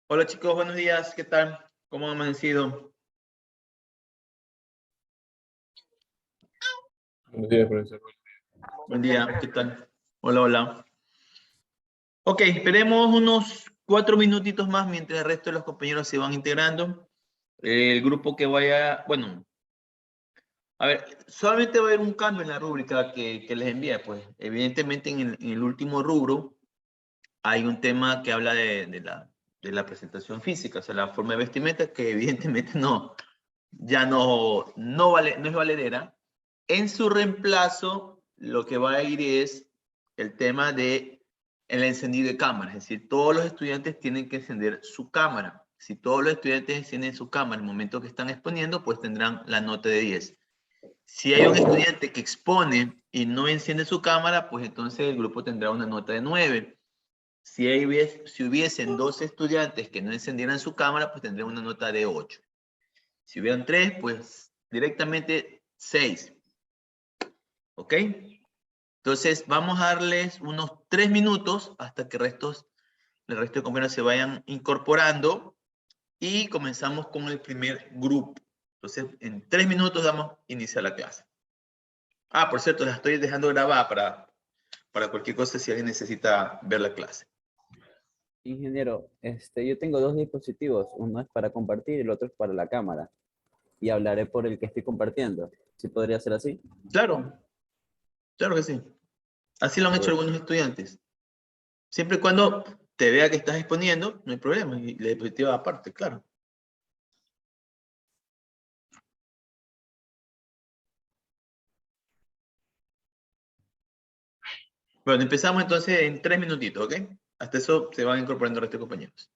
Hola chicos, buenos días, ¿qué tal? ¿Cómo han amanecido? Buenos días, profesor. Buen día, ¿qué tal? Hola, hola. Ok, esperemos unos 4 minutitos más mientras el resto de los compañeros se van integrando. El grupo que vaya, bueno, a ver, solamente va a haber un cambio en la rúbrica que les envié, pues evidentemente en el último rubro hay un tema que habla de la presentación física, o sea, la forma de vestimenta que evidentemente ya no es valedera. En su reemplazo, lo que va a ir es el tema de el encendido de cámara, es decir, todos los estudiantes tienen que encender su cámara. Si todos los estudiantes encienden su cámara en el momento que están exponiendo, pues tendrán la nota de 10. Si hay un estudiante que expone y no enciende su cámara, pues entonces el grupo tendrá una nota de 9. Si hubiesen 2 estudiantes que no encendieran su cámara, pues tendrían una nota de 8. Si hubieran 3, pues directamente 6. ¿Ok? Entonces vamos a darles unos 3 minutos hasta que el resto de compañeros se vayan incorporando y comenzamos con el primer grupo. Entonces en 3 minutos damos inicio a la clase. Ah, por cierto, la estoy dejando grabada para cualquier cosa si alguien necesita ver la clase. Ingeniero, yo tengo dos dispositivos, uno es para compartir y el otro es para la cámara. Y hablaré por el que estoy compartiendo. ¿Sí podría ser así? Claro, claro que sí. Así lo han hecho algunos estudiantes. Siempre y cuando te vea que estás exponiendo, no hay problema. Y la diapositiva aparte, claro. Bueno, empezamos entonces en 3 minutitos, ¿ok? Hasta eso se van incorporando el resto de compañeros.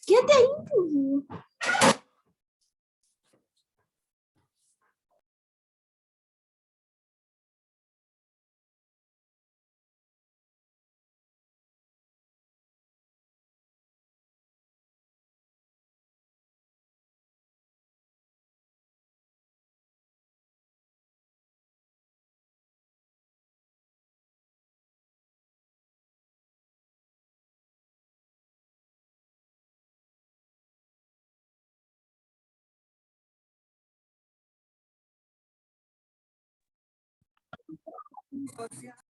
Quédate ahí.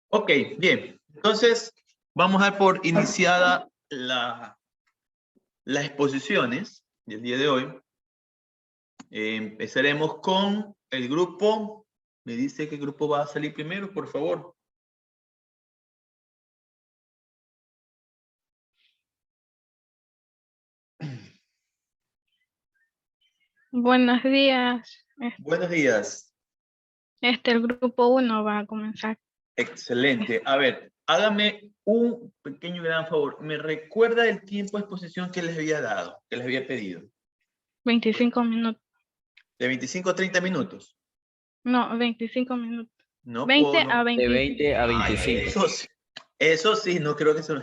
Ok, bien. Entonces, vamos a dar por iniciada las exposiciones del día de hoy. Empezaremos con el grupo. Me dice qué grupo va a salir primero, por favor. Buenos días. Buenos días. El grupo 1 va a comenzar. Excelente. A ver, hágame un pequeño gran favor. ¿Me recuerda el tiempo de exposición que les había dado, que les había pedido? 25 minutos. ¿De 25 a 30 minutos? No, 25 minutos. No 20 puedo, no. a De 25. 20 a Ay, 25. eso sí, no creo que eso.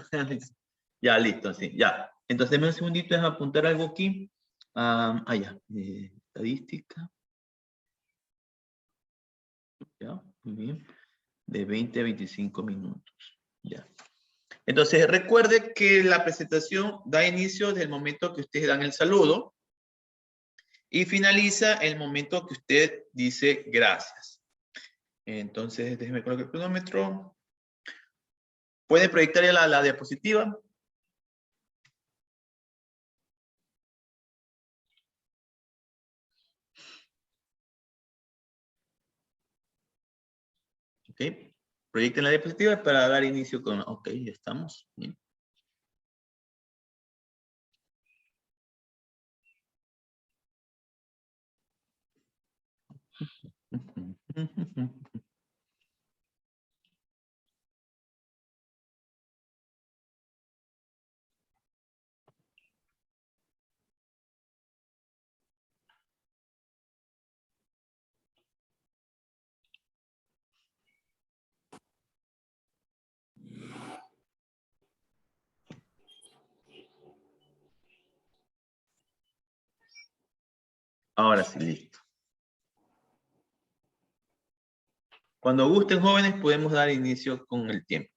Ya, listo, sí, ya. Entonces, deme un segundito, déjame apuntar algo aquí. Ya. Estadística. Ya, muy bien. De 20 a 25 minutos. Ya. Entonces, recuerde que la presentación da inicio desde el momento que ustedes dan el saludo y finaliza el momento que usted dice gracias. Entonces, déjeme colocar el cronómetro. ¿Puede proyectar ya la diapositiva? Ok. Proyecten la diapositiva para dar inicio con... Ok, ya estamos. Bien. Ahora sí, listo. Cuando gusten, jóvenes, podemos dar inicio con el tiempo.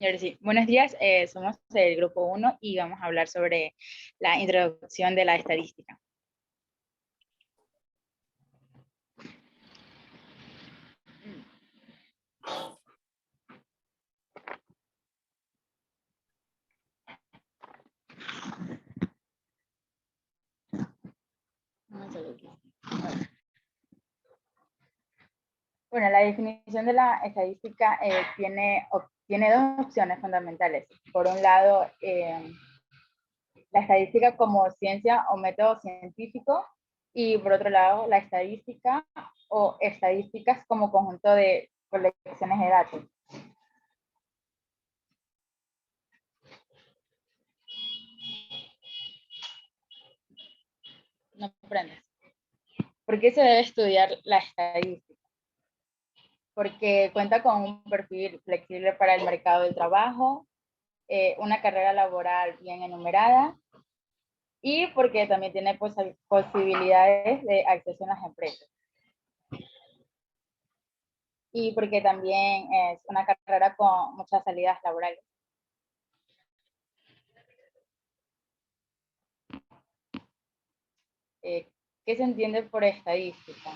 Y ahora sí, buenos días, somos el grupo 1 y vamos a hablar sobre la introducción de la estadística. Bueno, la definición de la estadística tiene dos opciones fundamentales. Por un lado, la estadística como ciencia o método científico, y por otro lado, la estadística o estadísticas como conjunto de colecciones de datos. No aprendes. ¿Por qué se debe estudiar la estadística? Porque cuenta con un perfil flexible para el mercado del trabajo, una carrera laboral bien enumerada, y porque también tiene posibilidades de acceso en las empresas. Y porque también es una carrera con muchas salidas laborales. ¿Qué se entiende por estadística?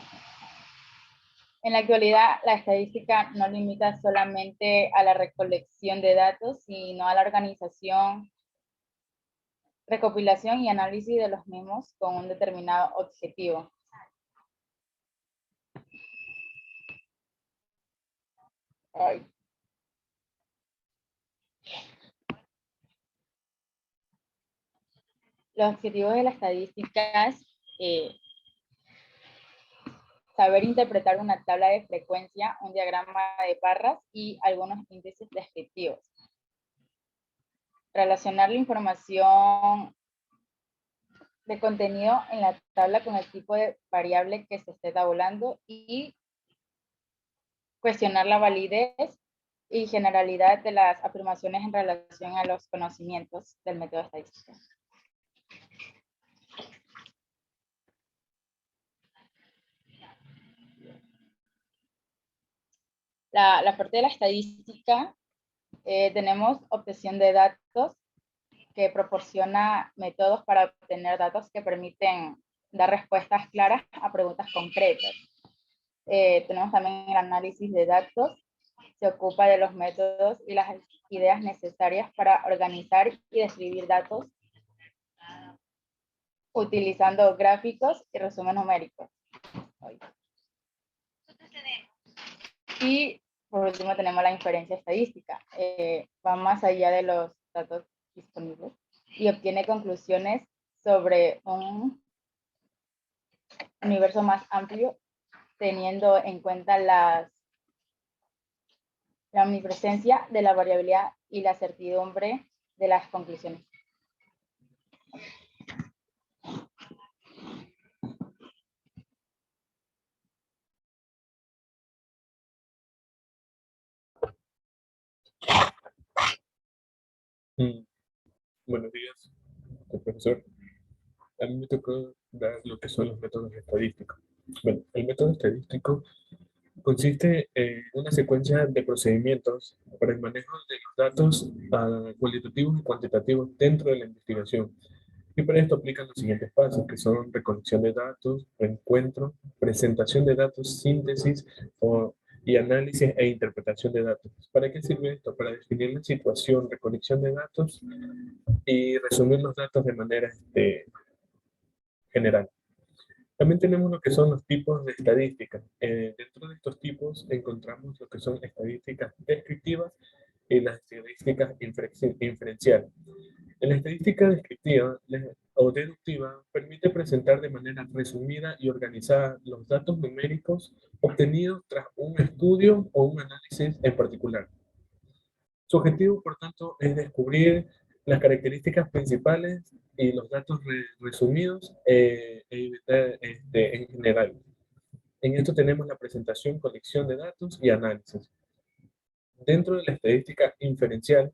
En la actualidad, la estadística no limita solamente a la recolección de datos, sino a la organización, recopilación y análisis de los mismos con un determinado objetivo. Ay. Los objetivos de las estadísticas saber interpretar una tabla de frecuencia, un diagrama de barras y algunos índices descriptivos. Relacionar la información de contenido en la tabla con el tipo de variable que se esté tabulando y cuestionar la validez y generalidad de las afirmaciones en relación a los conocimientos del método estadístico. La parte de la estadística, tenemos obtención de datos, que proporciona métodos para obtener datos que permiten dar respuestas claras a preguntas concretas. Tenemos también el análisis de datos, se ocupa de los métodos y las ideas necesarias para organizar y describir datos utilizando gráficos y resumen numéricos. Y por último tenemos la inferencia estadística. Va más allá de los datos disponibles y obtiene conclusiones sobre un universo más amplio, teniendo en cuenta la omnipresencia de la variabilidad y la certidumbre de las conclusiones. Buenos días, profesor. A mí me tocó dar lo que son los métodos estadísticos. Bueno, el método estadístico consiste en una secuencia de procedimientos para el manejo de los datos cualitativos y cuantitativos dentro de la investigación. Y para esto aplican los siguientes pasos, que son recolección de datos, reencuentro, presentación de datos, síntesis y análisis e interpretación de datos. ¿Para qué sirve esto? Para definir la situación, recolección de datos y resumir los datos de manera general. También tenemos lo que son los tipos de estadísticas. Dentro de estos tipos encontramos lo que son estadísticas descriptivas y las estadísticas inferenciales. En la estadística descriptiva o deductiva permite presentar de manera resumida y organizada los datos numéricos obtenidos tras un estudio o un análisis en particular. Su objetivo, por tanto, es descubrir las características principales y los datos resumidos en general. En esto tenemos la presentación, colección de datos y análisis. Dentro de la estadística inferencial,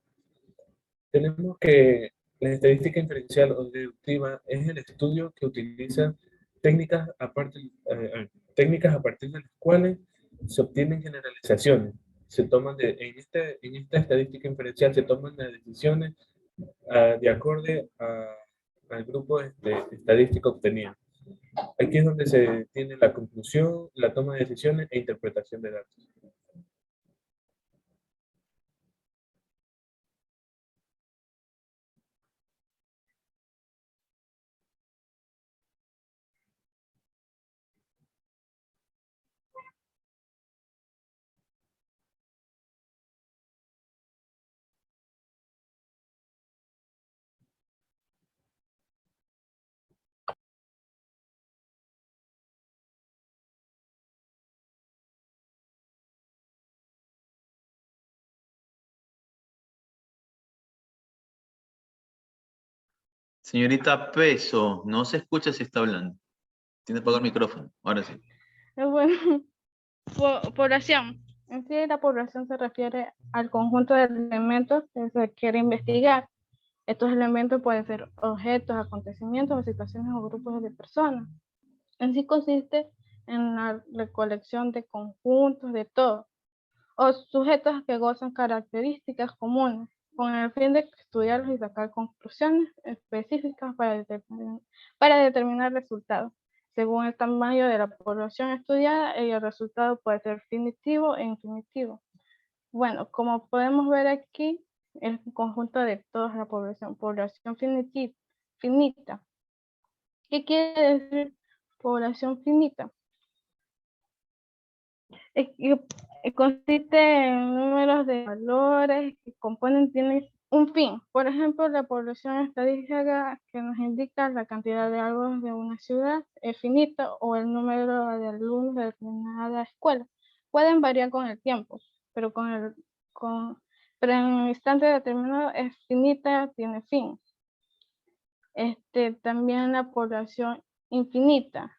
tenemos que la estadística inferencial o deductiva es el estudio que utiliza técnicas a partir de las cuales se obtienen generalizaciones. Se toman en esta estadística inferencial se toman las decisiones de acorde al grupo estadístico obtenido. Aquí es donde se tiene la conclusión, la toma de decisiones e interpretación de datos. Señorita Peso, no se escucha si está hablando. Tiene que apagar el micrófono. Ahora sí. Bueno, población. En sí, la población se refiere al conjunto de elementos que se quiere investigar. Estos elementos pueden ser objetos, acontecimientos o situaciones o grupos de personas. En sí consiste en la recolección de conjuntos de todo, o sujetos que gozan características comunes, con el fin de estudiarlos y sacar conclusiones específicas para determinar resultados. Según el tamaño de la población estudiada, el resultado puede ser finitivo e infinitivo. Bueno, como podemos ver aquí, el conjunto de toda la población finita. ¿Qué quiere decir población finita? Consiste en números de valores que componen, tienen un fin. Por ejemplo, la población estadística que nos indica la cantidad de alumnos de una ciudad es finita o el número de alumnos de determinada escuela. Pueden variar con el tiempo, pero pero en un instante determinado es finita, tiene fin. También la población infinita.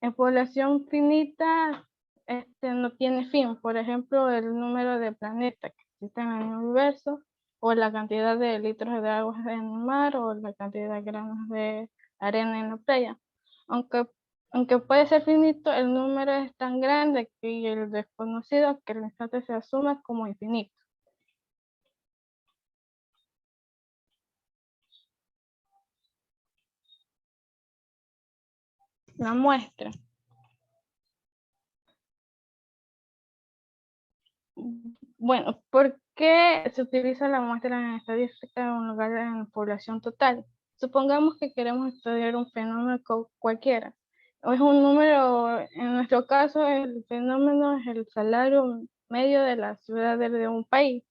En población finita no tiene fin. Por ejemplo, el número de planetas que existen en el universo, o la cantidad de litros de agua en el mar, o la cantidad de granos de arena en la playa. Aunque puede ser finito, el número es tan grande que el desconocido que el instante se asume como infinito. La muestra. Bueno, ¿por qué se utiliza la muestra en estadística en lugar de en población total? Supongamos que queremos estudiar un fenómeno cualquiera. O es un número, en nuestro caso, el fenómeno es el salario medio de las ciudades de un país.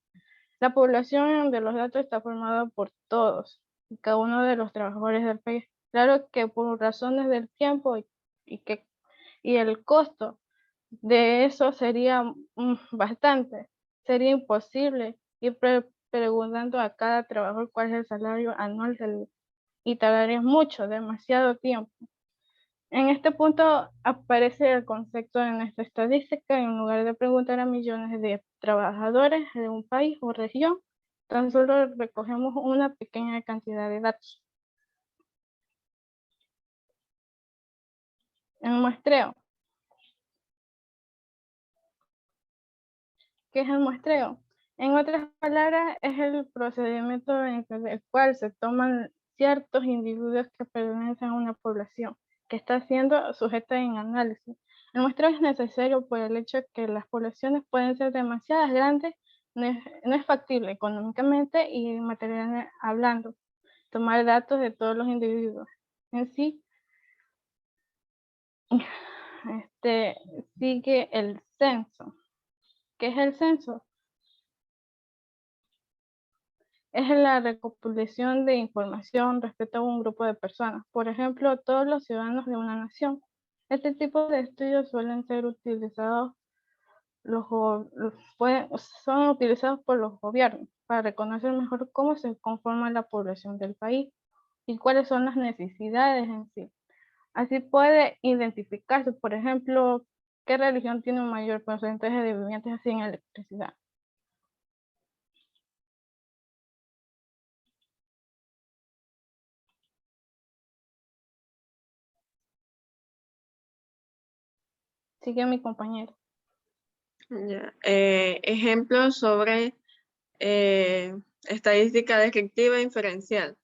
La población de los datos está formada por todos y cada uno de los trabajadores del país. Claro que por razones del tiempo y el costo de eso sería bastante. Sería imposible ir preguntando a cada trabajador cuál es el salario anual y tardaría mucho, demasiado tiempo. En este punto aparece el concepto en esta estadística, en lugar de preguntar a millones de trabajadores de un país o región, tan solo recogemos una pequeña cantidad de datos. El muestreo. ¿Qué es el muestreo? En otras palabras, es el procedimiento en el cual se toman ciertos individuos que pertenecen a una población que está siendo sujeta en análisis. El muestreo es necesario por el hecho de que las poblaciones pueden ser demasiado grandes, no es factible económicamente y materialmente hablando, tomar datos de todos los individuos. En sí, sigue el censo. ¿Qué es el censo? Es la recopilación de información respecto a un grupo de personas, por ejemplo, todos los ciudadanos de una nación. Este tipo de estudios suelen ser utilizados, son utilizados por los gobiernos para reconocer mejor cómo se conforma la población del país y cuáles son las necesidades en sí. Así puede identificarse, por ejemplo, qué religión tiene un mayor porcentaje de vivientes sin electricidad. Sigue mi compañero. Ya. Ejemplos sobre estadística descriptiva e inferencial.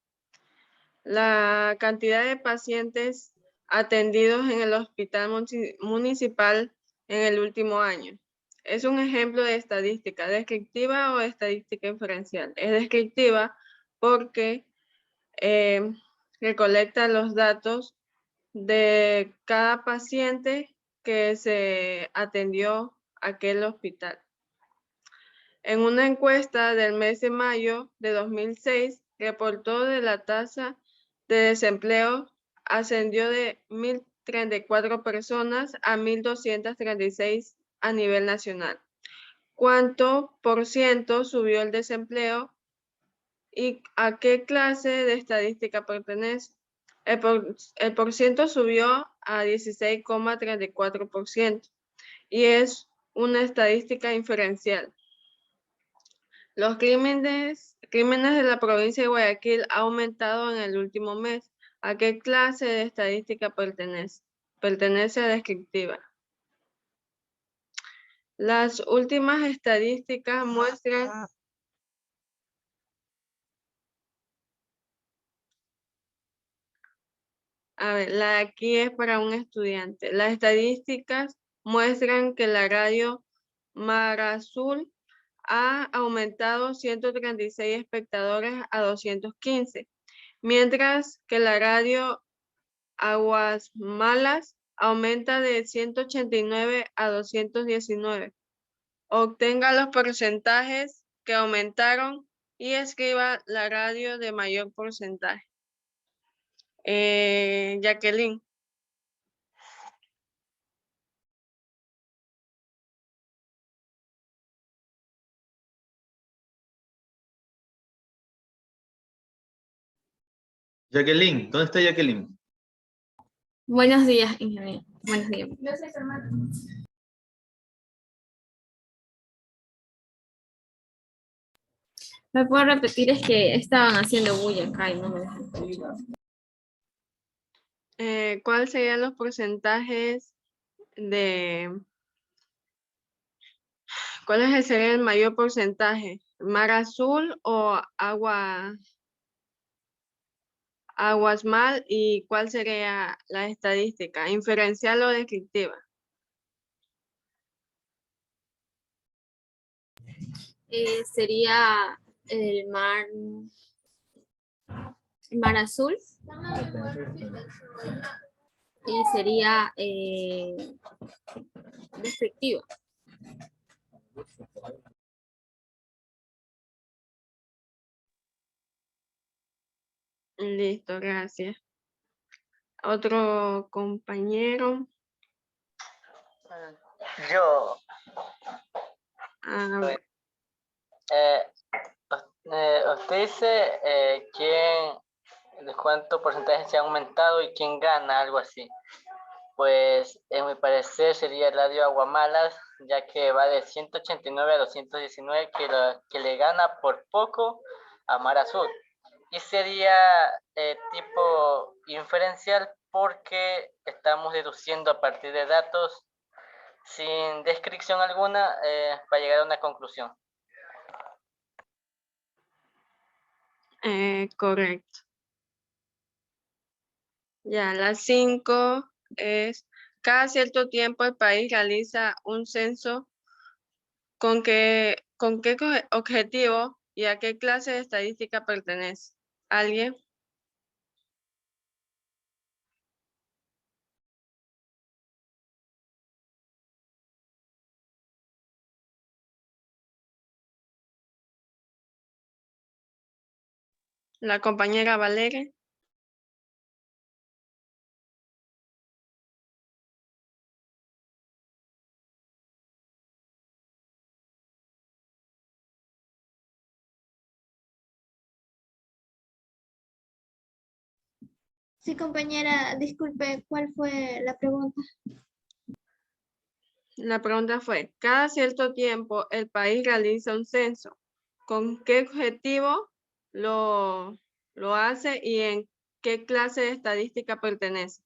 La cantidad de pacientes atendidos en el hospital municipal en el último año. Es un ejemplo de estadística descriptiva o estadística inferencial. Es descriptiva porque recolecta los datos de cada paciente que se atendió a aquel hospital. En una encuesta del mes de mayo de 2006, reportó de la tasa de desempleo ascendió de 1.034 personas a 1.236 a nivel nacional. ¿Cuánto por ciento subió el desempleo y a qué clase de estadística pertenece? El por ciento subió a 16,34% y es una estadística inferencial. Los crímenes de la provincia de Guayaquil han aumentado en el último mes. ¿A qué clase de estadística pertenece? Pertenece a descriptiva. Las últimas estadísticas muestran la de aquí es para un estudiante. Las estadísticas muestran que la radio Mar Azul ha aumentado 136 espectadores a 215, mientras que la radio Aguas Malas aumenta de 189 a 219. Obtenga los porcentajes que aumentaron y escriba la radio de mayor porcentaje. Jacqueline. Jacqueline, ¿dónde está Jacqueline? Buenos días, ingeniero. Buenos días. ¿Me puedo repetir? Es que estaban haciendo bulla acá y no me dejan escuchar. ¿Cuáles serían los porcentajes de... ¿Cuál sería el mayor porcentaje? ¿Mar azul o aguas mal? ¿Y cuál sería la estadística? ¿Inferencial o descriptiva? Sería el mar azul y sería descriptiva. Listo, gracias. Otro compañero. Yo, Ah, usted dice de cuánto porcentaje se ha aumentado y quién gana, algo así. Pues en mi parecer sería el radio Aguamalas, ya que va de 189 a 219, que le gana por poco a Mar Azul. Y sería tipo inferencial porque estamos deduciendo a partir de datos sin descripción alguna para llegar a una conclusión. correcto. Ya, la 5 es, cada cierto tiempo el país realiza un censo con qué objetivo y a qué clase de estadística pertenece. ¿Alguien? La compañera Valeria. Sí, compañera, disculpe, ¿cuál fue la pregunta? La pregunta fue, cada cierto tiempo el país realiza un censo. ¿Con qué objetivo lo hace y en qué clase de estadística pertenece?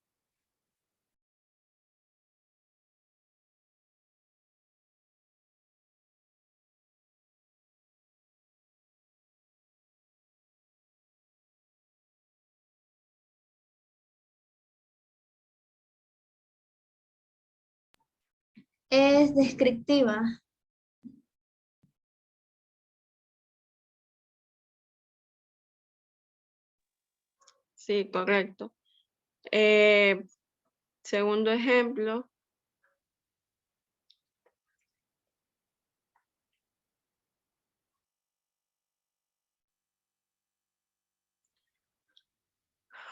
Es descriptiva. Sí, correcto. Segundo ejemplo.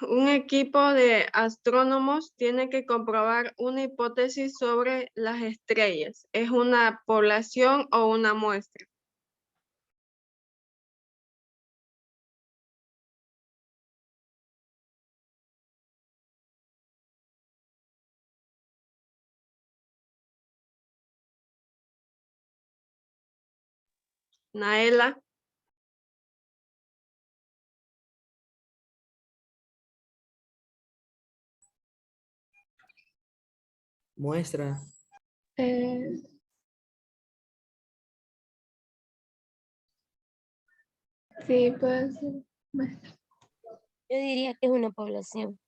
Un equipo de astrónomos tiene que comprobar una hipótesis sobre las estrellas. ¿Es una población o una muestra? Naela. Muestra. Sí, puede ser. Yo diría que es una población.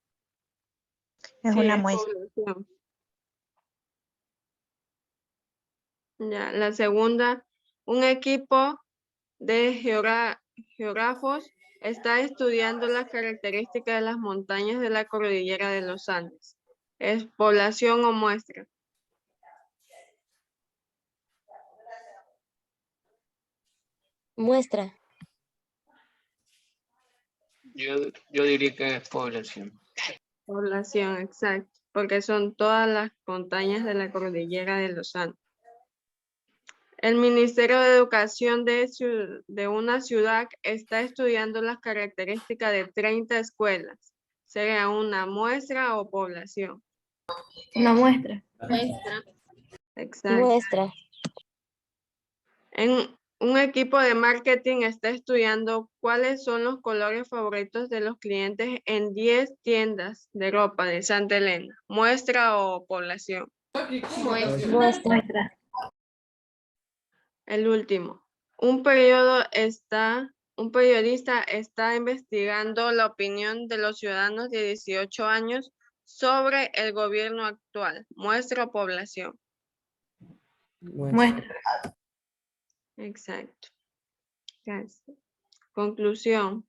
Es Sí, una es muestra. población. Ya, la segunda, un equipo de geógrafos está estudiando las características de las montañas de la cordillera de los Andes. ¿Es población o muestra? Muestra. Yo diría que es población. Población, exacto, porque son todas las montañas de la cordillera de los Andes. El Ministerio de Educación de una ciudad está estudiando las características de 30 escuelas. ¿Sería una muestra o población? Una muestra. Muestra. Exacto. Muestra. En un equipo de marketing está estudiando cuáles son los colores favoritos de los clientes en 10 tiendas de ropa de Santa Elena. ¿Muestra o población? Muestra. El último. Un periodista está investigando la opinión de los ciudadanos de 18 años sobre el gobierno actual. ¿Muestra o población? Muestra. Exacto. Gracias. Conclusión.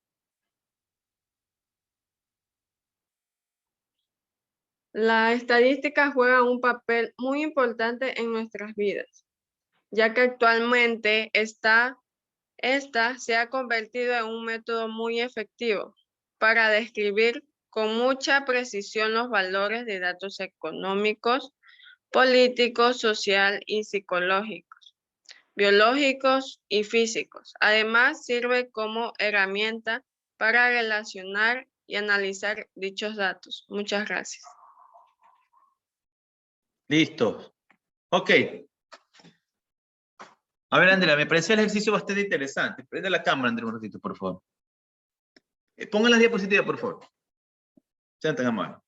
La estadística juega un papel muy importante en nuestras vidas, ya que actualmente esta se ha convertido en un método muy efectivo para describir con mucha precisión los valores de datos económicos, políticos, social y psicológicos, biológicos y físicos. Además, sirve como herramienta para relacionar y analizar dichos datos. Muchas gracias. Listo. Ok. A ver, Andrea, me parece el ejercicio bastante interesante. Prende la cámara, Andrea, un ratito, por favor. Pongan las diapositivas, por favor. Sean tan amables.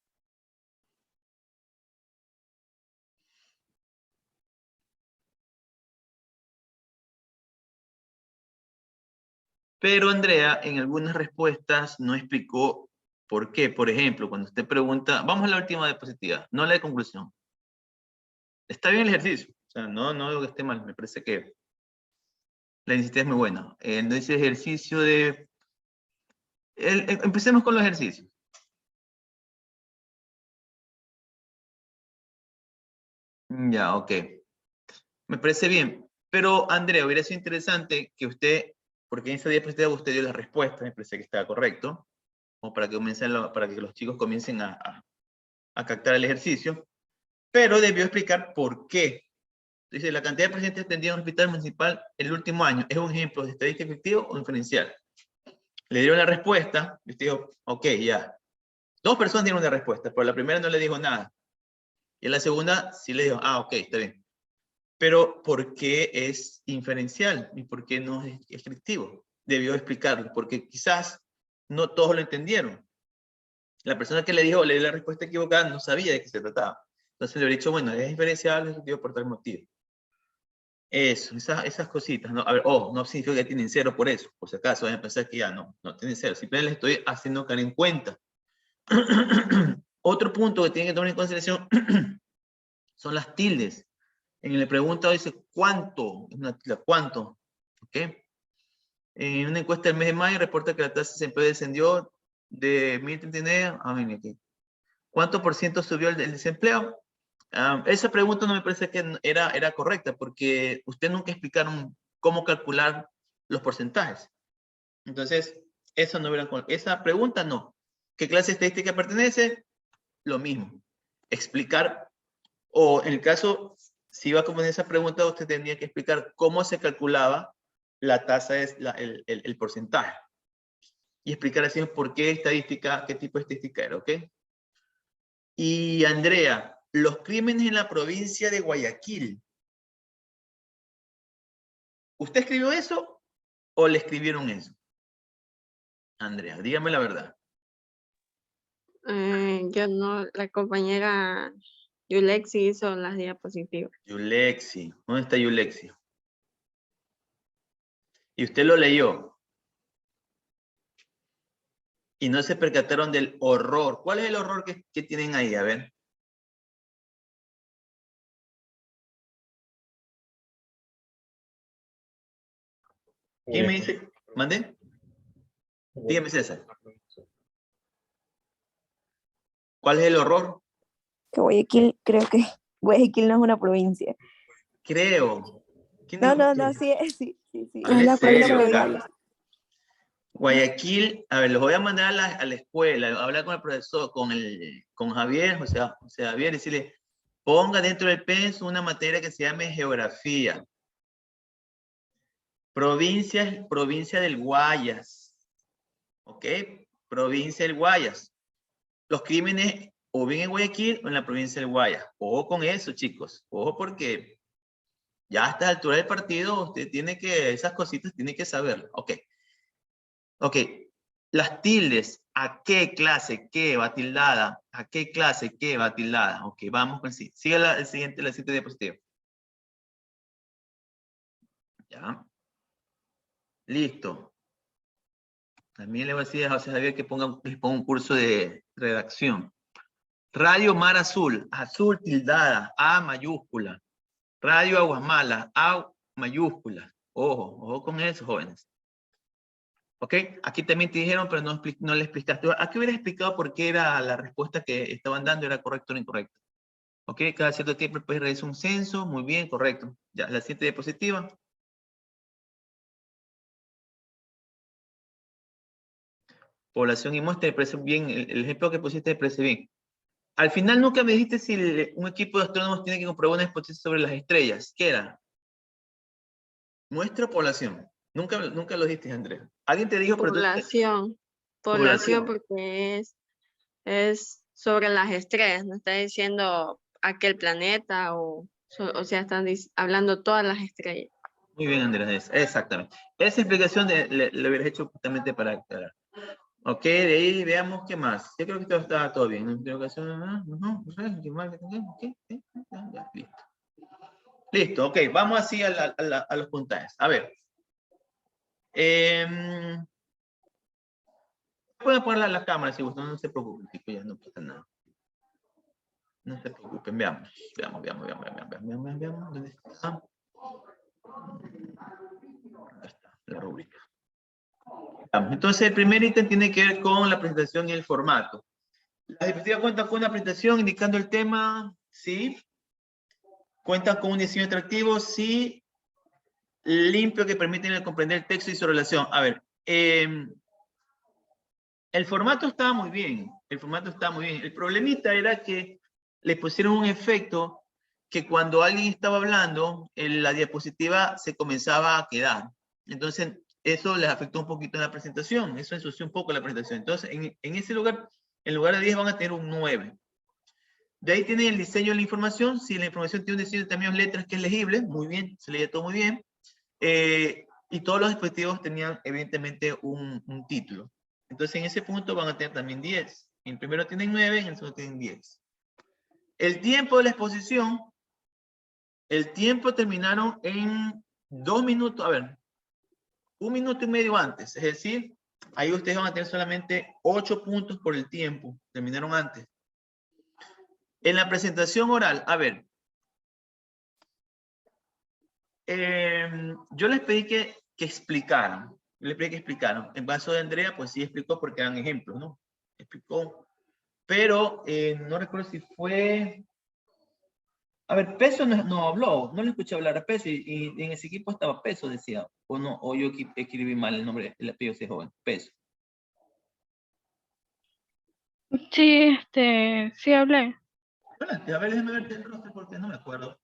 Pero Andrea, en algunas respuestas no explicó por qué. Por ejemplo, cuando usted pregunta, vamos a la última diapositiva, no la de conclusión. Está bien el ejercicio. O sea, no digo que esté mal, me parece que la iniciativa es muy buena. No dice ejercicio de... empecemos con los ejercicios. Ya, ok. Me parece bien. Pero, Andrea, hubiera sido interesante que usted, porque en esa diapositiva usted dio la respuesta, me parece que estaba correcto, como para que, para que los chicos comiencen a captar el ejercicio, pero debió explicar por qué. Dice, la cantidad de pacientes atendidos en el hospital municipal el último año, ¿es un ejemplo de estadística efectiva o inferencial? Le dieron la respuesta, y usted dijo, ok, ya. 2 personas dieron una respuesta, pero la primera no le dijo nada. Y en la segunda sí le dijo, ok, está bien. Pero, ¿por qué es inferencial? ¿Y por qué no es efectivo? Debió explicarlo, porque quizás no todos lo entendieron. La persona que le dio la respuesta equivocada no sabía de qué se trataba. Entonces le habría dicho, bueno, es inferencial, es efectivo por tal motivo. Eso, esas cositas, ¿no? A ver, no significa que tienen 0 por eso, por si acaso vayan a pensar que ya no tienen 0, simplemente les estoy haciendo caer en cuenta. Otro punto que tienen que tomar en consideración son las tildes. En la pregunta dice, ¿cuánto? Es una tilde, ¿cuánto? ¿Ok? En una encuesta del mes de mayo reporta que la tasa de desempleo descendió de 1.039 a 1.000. ¿Cuánto por ciento subió el desempleo? Esa pregunta no me parece que era correcta, porque ustedes nunca explicaron cómo calcular los porcentajes. Entonces, esa pregunta no. ¿Qué clase estadística pertenece? Lo mismo. Explicar, o en el caso, si iba a poner esa pregunta, usted tendría que explicar cómo se calculaba la tasa, el porcentaje. Y explicar así por qué estadística, qué tipo de estadística era, ¿ok? Y Andrea, los crímenes en la provincia de Guayaquil. ¿Usted escribió eso o le escribieron eso? Andrea, dígame la verdad. Yo no, la compañera Yulexi hizo las diapositivas. Yulexi, ¿dónde está Yulexi? Y usted lo leyó. Y no se percataron del horror. ¿Cuál es el horror que tienen ahí? A ver. ¿Quién me dice? ¿Mandé? Dígame, César. ¿Cuál es el horror? Que Guayaquil, creo que Guayaquil no es una provincia. Creo. ¿Quién No, dijo? no, sí Sí. Hable Es la provincia serio, del Carlos. Guayas. Guayaquil, a ver, los voy a mandar a la escuela, a hablar con el profesor, con Javier, José Javier, y decirle, ponga dentro del pensum una materia que se llame geografía. Provincia del Guayas. ¿Ok? Provincia del Guayas. Los crímenes o bien en Guayaquil o en la provincia del Guayas. Ojo con eso, chicos. Ojo porque ya a esta altura del partido usted tiene que, esas cositas tiene que saberlo. Ok. Ok. Las tildes, ¿a qué clase qué va tildada? ¿A qué clase qué va tildada? Ok, vamos con el siguiente. Sigue la siguiente diapositiva. Ya. Listo. También le voy a decir a José Javier que les ponga un curso de redacción. Radio Mar Azul, azul tildada, A mayúscula. Radio Aguas Malas, A mayúscula. Ojo con eso, jóvenes. ¿Ok? Aquí también te dijeron, pero no le explicaste. Aquí hubiera explicado por qué era la respuesta que estaban dando, era correcto o no incorrecto. ¿Ok? Cada cierto tiempo puedes realizar un censo. Muy bien, correcto. Ya, la siguiente diapositiva. Población y muestra, me parece bien. El ejemplo que pusiste me parece bien. Al final nunca me dijiste si un equipo de astrónomos tiene que comprobar una hipótesis sobre las estrellas. ¿Qué era? Muestra o población. Nunca lo dijiste, Andrea. ¿Alguien te dijo? Población. Población porque es sobre las estrellas. No está diciendo aquel planeta o sea, están hablando todas las estrellas. Muy bien, Andrés. Exactamente. Esa explicación le hubieras hecho justamente para aclarar. Ok, de ahí veamos qué más. Yo creo que todo estaba todo bien. Interrogación, listo. Listo, ok. Vamos así a los puntajes. A ver. Pueden poner la cámara si gustan, no se preocupen, chicos, ya no pasa nada. No se preocupen, veamos. ¿Dónde está? Acá está, la rúbrica. Entonces, el primer ítem tiene que ver con la presentación y el formato. La diapositiva cuenta con una presentación indicando el tema, sí. Cuentan con un diseño atractivo, sí. Limpio que permite comprender el texto y su relación. A ver, el formato estaba muy bien. El problemita era que le pusieron un efecto que cuando alguien estaba hablando, la diapositiva se comenzaba a quedar. Entonces, eso les afectó un poquito en la presentación. Eso ensució un poco la presentación. Entonces, en ese lugar, en lugar de 10 van a tener un 9. De ahí tienen el diseño de la información. Si la información tiene un diseño de tamaños letras que es legible, muy bien, se leía todo muy bien. Y todos los dispositivos tenían, evidentemente, un título. Entonces, en ese punto van a tener también 10. En el primero tienen 9, en el segundo tienen 10. El tiempo de la exposición, el tiempo terminaron en 2 minutos, a ver, 1 minuto y medio antes. Es decir, ahí ustedes van a tener solamente 8 puntos por el tiempo. Terminaron antes. En la presentación oral, a ver. Yo les pedí que explicaran. En caso de Andrea, pues sí explicó porque eran ejemplos, ¿no? Explicó. Pero no recuerdo si fue... A ver, Peso no habló. No le escuché hablar a Peso. Y en ese equipo estaba Peso, decía. O no, o yo escribí mal el nombre, el apellido de ese joven. Peso. Sí, sí hablé. A ver, déjame verte el rostro porque no me acuerdo.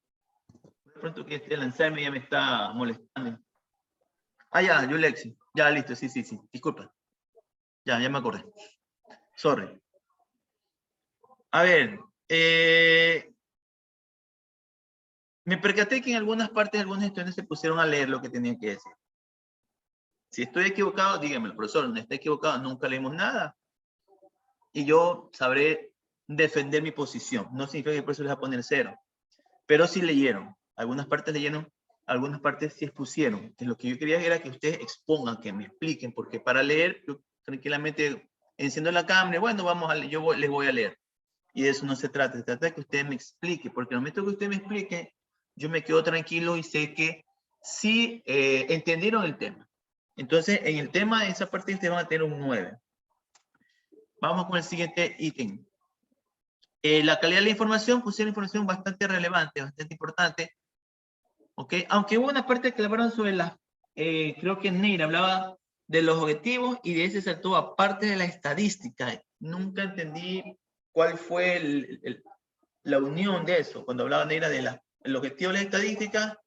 De pronto que este lanzarme ya me está molestando. Ah, ya, Yulexi. Ya, listo, sí. Disculpa. Ya me acordé. Sorry. A ver. Me percaté que en algunas partes algunos estudiantes se pusieron a leer lo que tenían que decir. Si estoy equivocado, díganme, profesor, no está equivocado, nunca leímos nada. Y yo sabré defender mi posición. No significa que el profesor les va a poner 0. Pero sí leyeron. Algunas partes leyeron, algunas partes sí expusieron. Entonces, lo que yo quería era que ustedes expongan, que me expliquen, porque para leer, yo tranquilamente enciendo la cámara, bueno, vamos a leer, les voy a leer. Y de eso no se trata de que usted me explique, porque al momento que usted me explique, yo me quedo tranquilo y sé que sí entendieron el tema. Entonces, en el tema de esa parte, ustedes van a tener un 9. Vamos con el siguiente ítem. La calidad de la información, pusieron información bastante relevante, bastante importante. ¿Ok? Aunque hubo una parte que hablaron sobre las creo que Neira hablaba de los objetivos y de ese saltó a parte de la estadística. Nunca entendí cuál fue la unión de eso. Cuando hablaba Neira del objetivo de la estadística,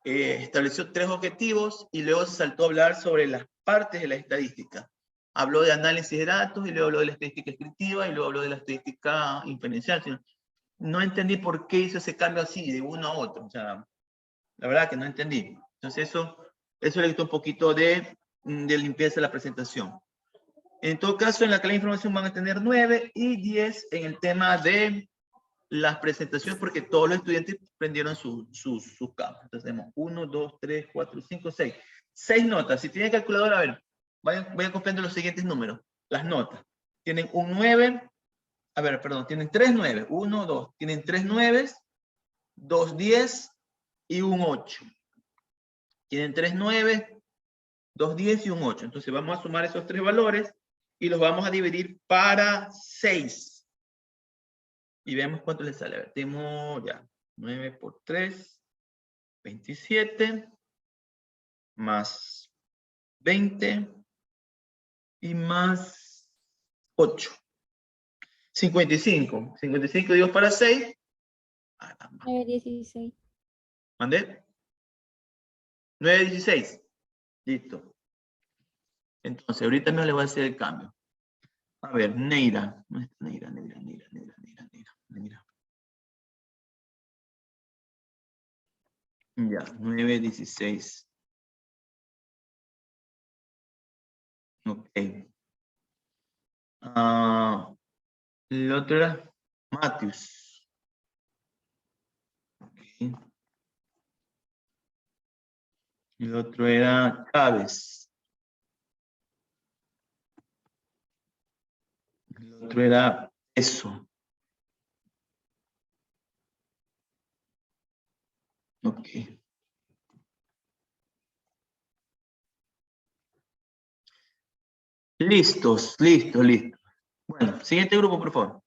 estableció 3 objetivos y luego se saltó a hablar sobre las partes de la estadística. Habló de análisis de datos y luego habló de la estadística descriptiva y luego habló de la estadística inferencial. No entendí por qué hizo ese cambio así, de uno a otro. O sea, la verdad que no entendí. Entonces eso le quitó un poquito de limpieza a la presentación. En todo caso, en la calidad de información van a tener 9 y 10 en el tema de las presentaciones, porque todos los estudiantes prendieron sus cámaras. Entonces tenemos 1, 2, 3, 4, 5, 6. 6 notas. Si tienen calculadora, a ver, vayan copiando los siguientes números. Las notas. Tienen un 9. A ver, perdón, tienen 3 9. 1, 2. Tienen 3 9, 2 10 y un 8. Tienen 3 9, 2 10 y un 8. Entonces vamos a sumar esos 3 valores y los vamos a dividir para 6. Y vemos cuánto les sale. A ver, tenemos ya 9 por 3, 27, más 20 y más 8. 55. 55 divididos para 6. 9, 16. ¿Mandé? 9, 16. Listo. Entonces, ahorita no le voy a hacer el cambio. A ver, Neira. Neira. Ya, 9, 16. Ok. El otro era Matthews. Okay. El otro era Chávez. El otro era eso. Ok. Listos. Bueno, siguiente grupo, por favor.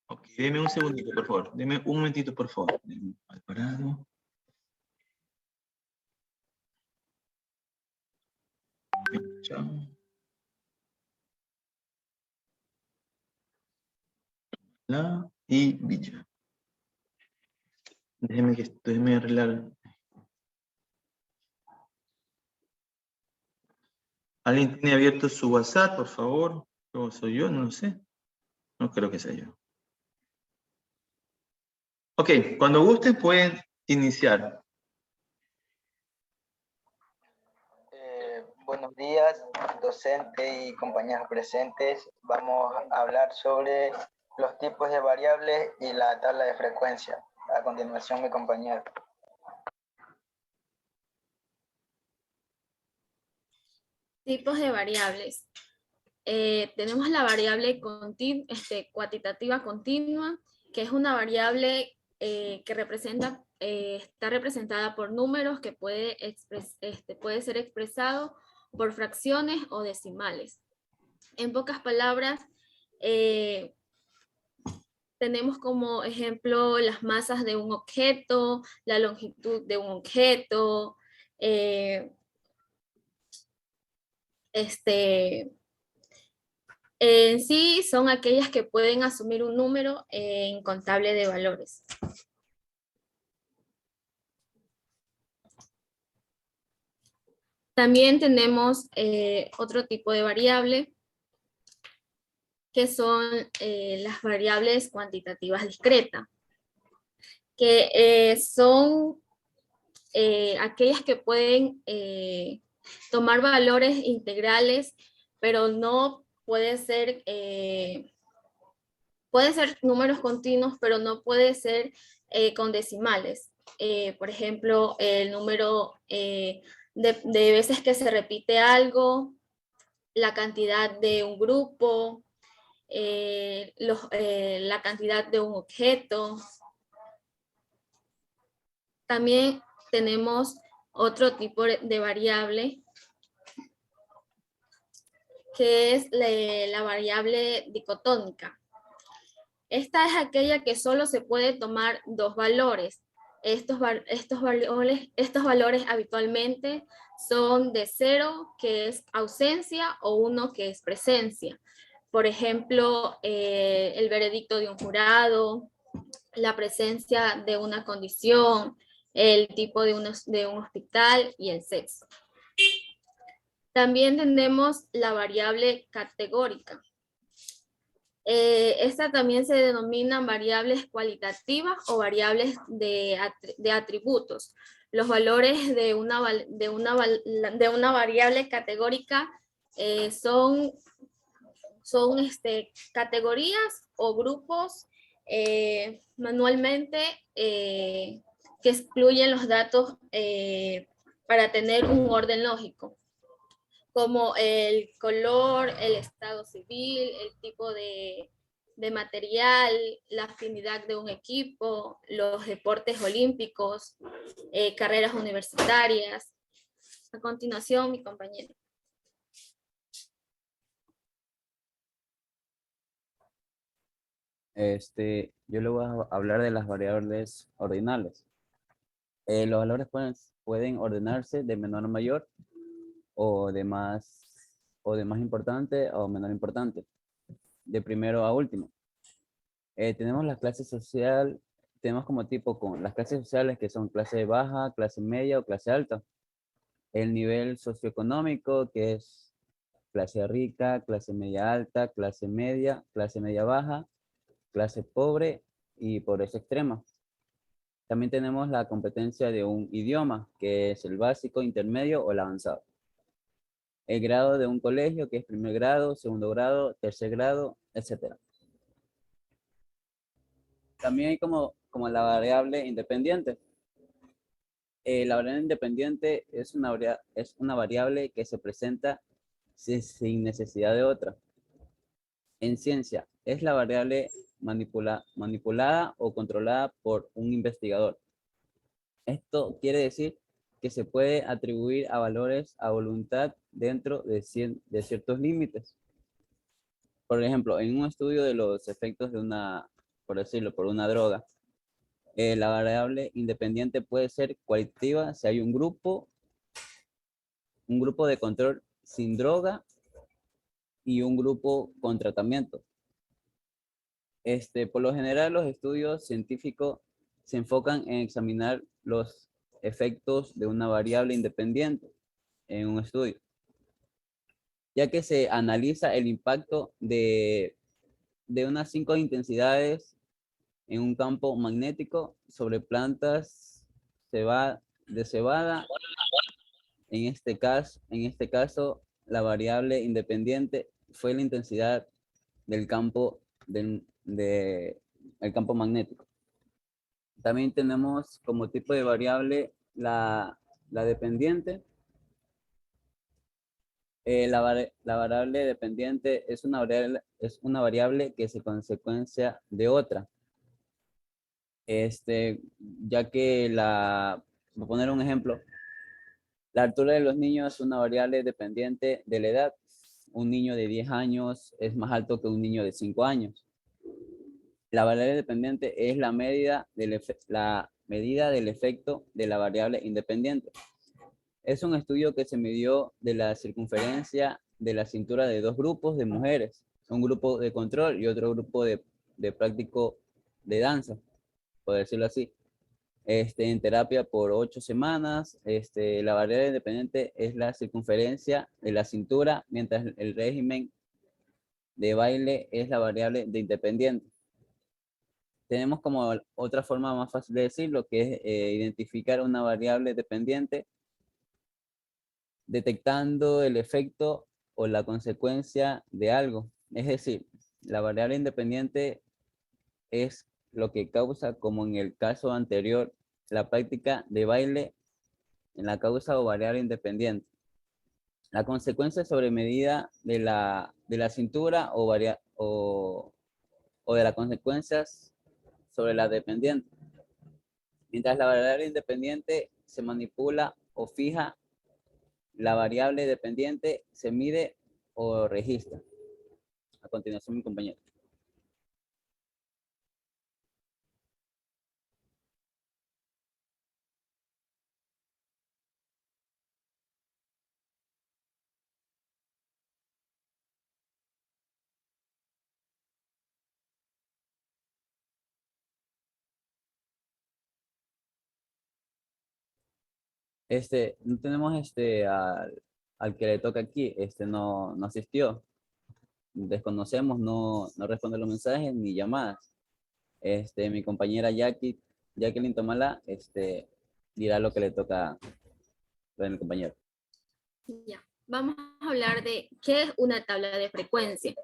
Ok, deme un segundito, por favor. Deme un momentito, por favor. Alvarado. Chao. La y Villa. Déjeme arreglar. ¿Alguien tiene abierto su WhatsApp, por favor? ¿O soy yo? No lo sé. No creo que sea yo. Ok, cuando gusten pueden iniciar. Buenos días, docente y compañeros presentes. Vamos a hablar sobre los tipos de variables y la tabla de frecuencia. A continuación, mi compañero. Tipos de variables. Tenemos la variable cuantitativa continua, que es una variable que está representada por números que puede ser expresado por fracciones o decimales. En pocas palabras, tenemos como ejemplo las masas de un objeto, la longitud de un objeto, en sí son aquellas que pueden asumir un número incontable de valores. También tenemos otro tipo de variable, que son las variables cuantitativas discretas, que son aquellas que pueden tomar valores integrales, pero no puede ser números continuos, pero no puede ser con decimales. Por ejemplo, el número de veces que se repite algo, la cantidad de un grupo, la cantidad de un objeto. También tenemos otro tipo de variable, que es la variable dicotómica. Esta es aquella que solo se puede tomar dos valores. Estos valores habitualmente son de 0, que es ausencia, o 1, que es presencia. Por ejemplo, el veredicto de un jurado, la presencia de una condición, el tipo de un hospital y el sexo. También tenemos la variable categórica. Esta también se denominan variables cualitativas o variables de atributos. Los valores de una variable categórica son categorías o grupos manualmente que excluyen los datos para tener un orden lógico, como el color, el estado civil, el tipo de material, la afinidad de un equipo, los deportes olímpicos, carreras universitarias. A continuación, mi compañero. Yo le voy a hablar de las variables ordinales. Los valores pueden ordenarse de menor a mayor, o de más importante o menor importante, de primero a último. Tenemos la clase social, tenemos como tipo con las clases sociales, que son clase baja, clase media o clase alta. El nivel socioeconómico, que es clase rica, clase media alta, clase media baja, clase pobre y pobreza extrema. También tenemos la competencia de un idioma, que es el básico, intermedio o el avanzado. El grado de un colegio, que es primer grado, segundo grado, tercer grado, etc. También hay como la variable independiente. La variable independiente es una variable que se presenta sin necesidad de otra. En ciencia, es la variable manipulada o controlada por un investigador. Esto quiere decir que se puede atribuir a valores a voluntad dentro de ciertos límites. Por ejemplo, en un estudio de los efectos de por una droga, la variable independiente puede ser cualitativa si hay un grupo de control sin droga y un grupo con tratamiento. Por lo general, los estudios científicos se enfocan en examinar los efectos de una variable independiente en un estudio, ya que se analiza el impacto de unas 5 intensidades en un campo magnético sobre plantas de cebada. En este caso, la variable independiente fue la intensidad del campo, el campo magnético. También tenemos como tipo de variable la dependiente. La variable dependiente es una variable que es consecuencia de otra. Ya que voy a poner un ejemplo. La altura de los niños es una variable dependiente de la edad. Un niño de 10 años es más alto que un niño de 5 años. La variable dependiente es la medida del efecto de la variable independiente. Es un estudio que se midió de la circunferencia de la cintura de 2 grupos de mujeres, un grupo de control y otro grupo de práctico de danza, por decirlo así. En terapia por 8 semanas. La variable independiente es la circunferencia de la cintura, mientras el régimen de baile es la variable de independiente. Tenemos como otra forma más fácil de decirlo, que es identificar una variable dependiente detectando el efecto o la consecuencia de algo. Es decir, la variable independiente es lo que causa, como en el caso anterior, la práctica de baile en la causa o variable independiente. La consecuencia sobre medida de la cintura o de las consecuencias sobre la dependiente. Mientras la variable independiente se manipula o fija, la variable dependiente se mide o registra. A continuación, mi compañero. No tenemos al que le toca aquí, no asistió. Desconocemos, no responde los mensajes ni llamadas. Mi compañera Jacqueline Tomala, dirá lo que le toca a mi compañero. Ya. Vamos a hablar de qué es una tabla de frecuencia.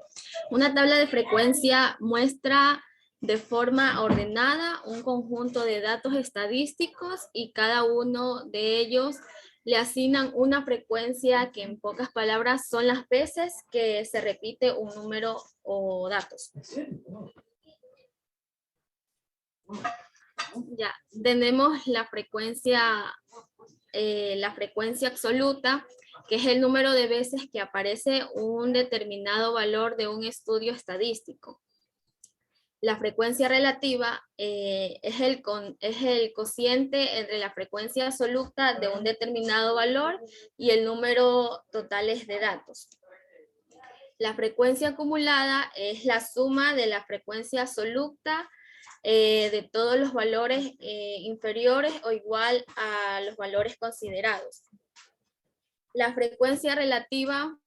Una tabla de frecuencia muestra de forma ordenada un conjunto de datos estadísticos y cada uno de ellos le asignan una frecuencia que en pocas palabras son las veces que se repite un número o datos. Ya, tenemos la frecuencia absoluta, que es el número de veces que aparece un determinado valor de un estudio estadístico. La frecuencia relativa es el cociente entre la frecuencia absoluta de un determinado valor y el número totales de datos. La frecuencia acumulada es la suma de la frecuencia absoluta de todos los valores inferiores o igual a los valores considerados. La frecuencia relativa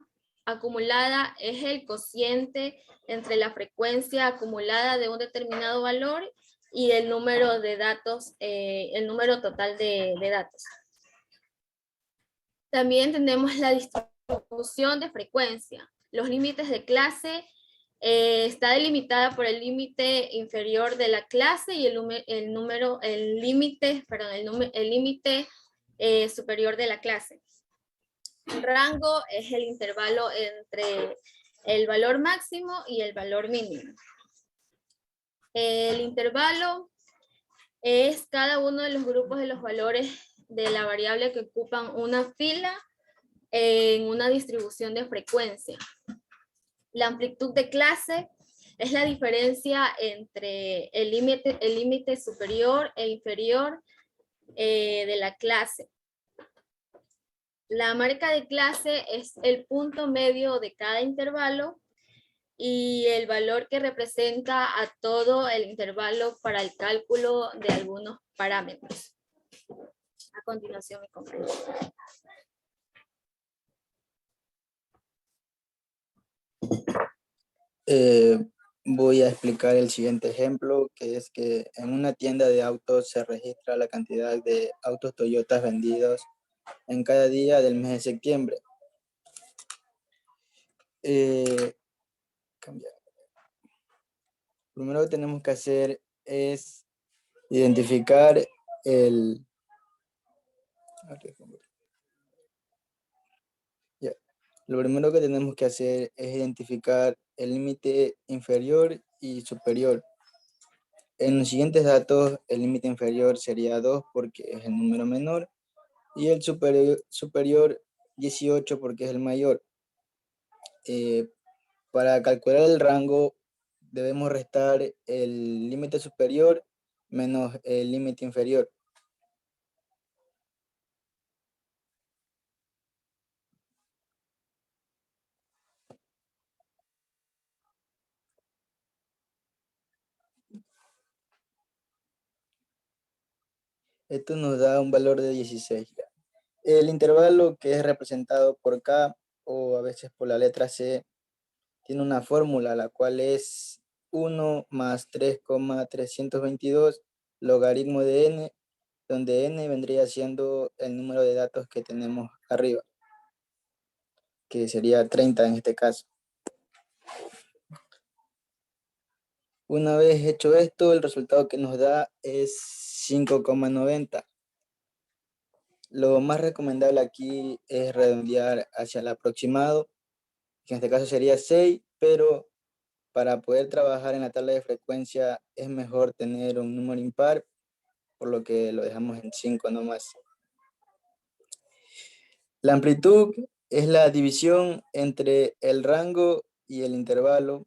acumulada es el cociente entre la frecuencia acumulada de un determinado valor y el número de datos, el número total de datos. También tenemos la distribución de frecuencia. Los límites de clase está delimitada por el límite inferior de la clase y el límite superior de la clase. El rango es el intervalo entre el valor máximo y el valor mínimo. El intervalo es cada uno de los grupos de los valores de la variable que ocupan una fila en una distribución de frecuencia. La amplitud de clase es la diferencia entre el límite superior e inferior de la clase. La marca de clase es el punto medio de cada intervalo y el valor que representa a todo el intervalo para el cálculo de algunos parámetros. A continuación, mi compañero. Voy a explicar el siguiente ejemplo, que es que en una tienda de autos se registra la cantidad de autos Toyota vendidos en cada día del mes de septiembre. Primero que tenemos que hacer es identificar Lo primero que tenemos que hacer es identificar el límite inferior y superior. En los siguientes datos, el límite inferior sería 2 porque es el número menor y el superior 18 porque es el mayor. Para calcular el rango debemos restar el límite superior menos el límite inferior. Esto nos da un valor de 16. El intervalo que es representado por K o a veces por la letra C tiene una fórmula, la cual es 1 más 3,322 logaritmo de n, donde n vendría siendo el número de datos que tenemos arriba, que sería 30 en este caso. Una vez hecho esto, el resultado que nos da es 5,90. Lo más recomendable aquí es redondear hacia el aproximado, que en este caso sería 6, pero para poder trabajar en la tabla de frecuencia es mejor tener un número impar, por lo que lo dejamos en 5 nomás. La amplitud es la división entre el rango y el intervalo,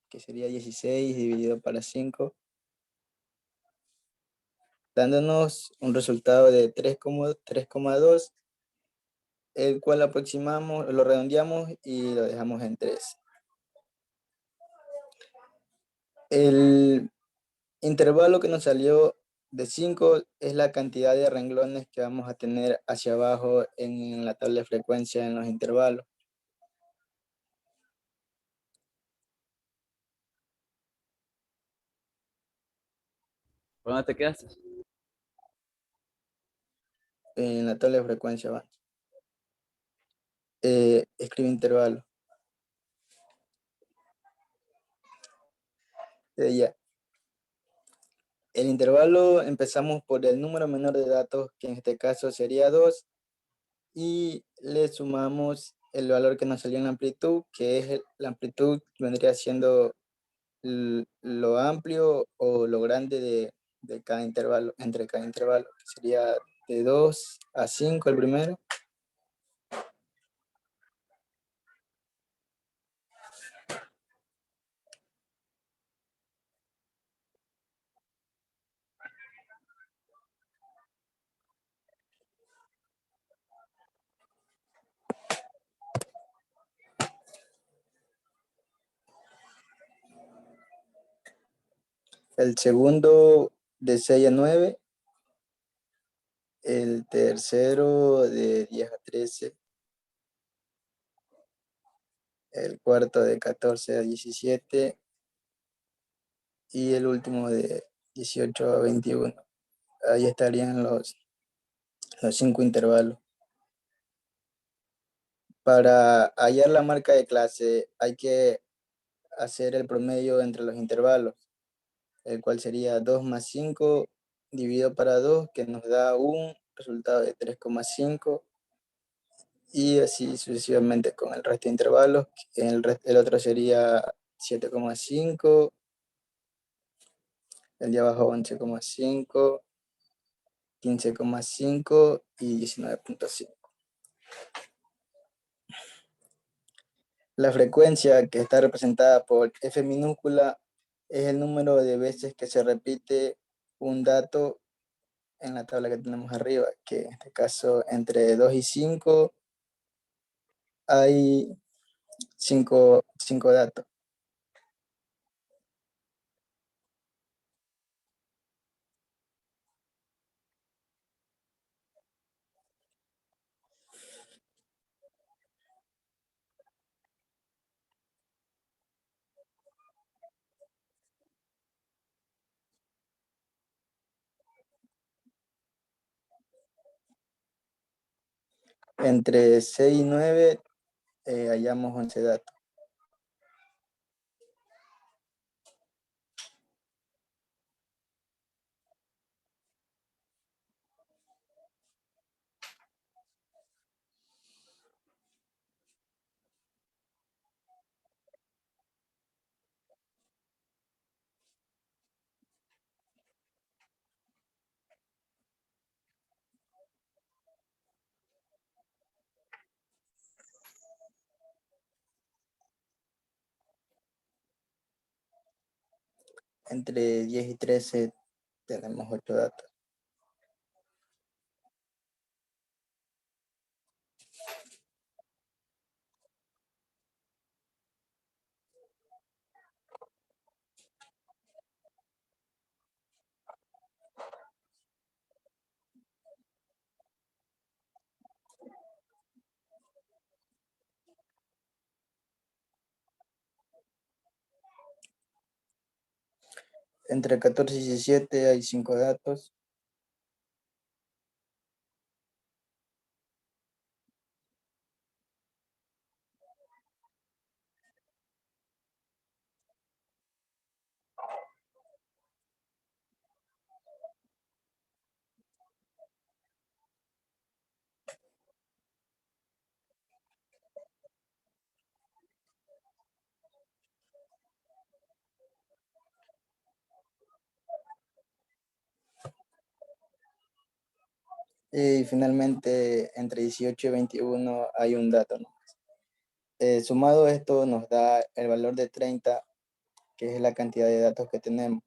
que sería 16 dividido para 5, dándonos un resultado de 3,2, el cual aproximamos, lo redondeamos y lo dejamos en 3. El intervalo que nos salió de 5 es la cantidad de renglones que vamos a tener hacia abajo en la tabla de frecuencia en los intervalos. ¿Por dónde te quedaste? En la tabla de frecuencia va. Escribe intervalo. Ya. El intervalo empezamos por el número menor de datos, que en este caso sería 2, y le sumamos el valor que nos salió en la amplitud, que es la amplitud vendría siendo lo amplio o lo grande de cada intervalo, entre cada intervalo, que sería de 2 a 5 el primero. El segundo de 6 a 9, el tercero de 10 a 13, el cuarto de 14 a 17 y el último de 18 a 21. Ahí estarían los 5 intervalos. Para hallar la marca de clase hay que hacer el promedio entre los intervalos, el cual sería 2 más 5 dividido para 2, que nos da un resultado de 3,5, y así sucesivamente con el resto de intervalos. El otro sería 7,5, el de abajo 11,5, 15,5 y 19,5. La frecuencia, que está representada por F minúscula, es el número de veces que se repite un dato en la tabla que tenemos arriba, que en este caso entre 2 y 5 hay 5 datos. Entre 6 y 9 hallamos 11 datos. Entre 10 y 13 tenemos 8 datos. Entre 14 y 17 hay 5 datos. Y finalmente, entre 18 y 21 hay un dato, ¿no? Sumado esto nos da el valor de 30, que es la cantidad de datos que tenemos.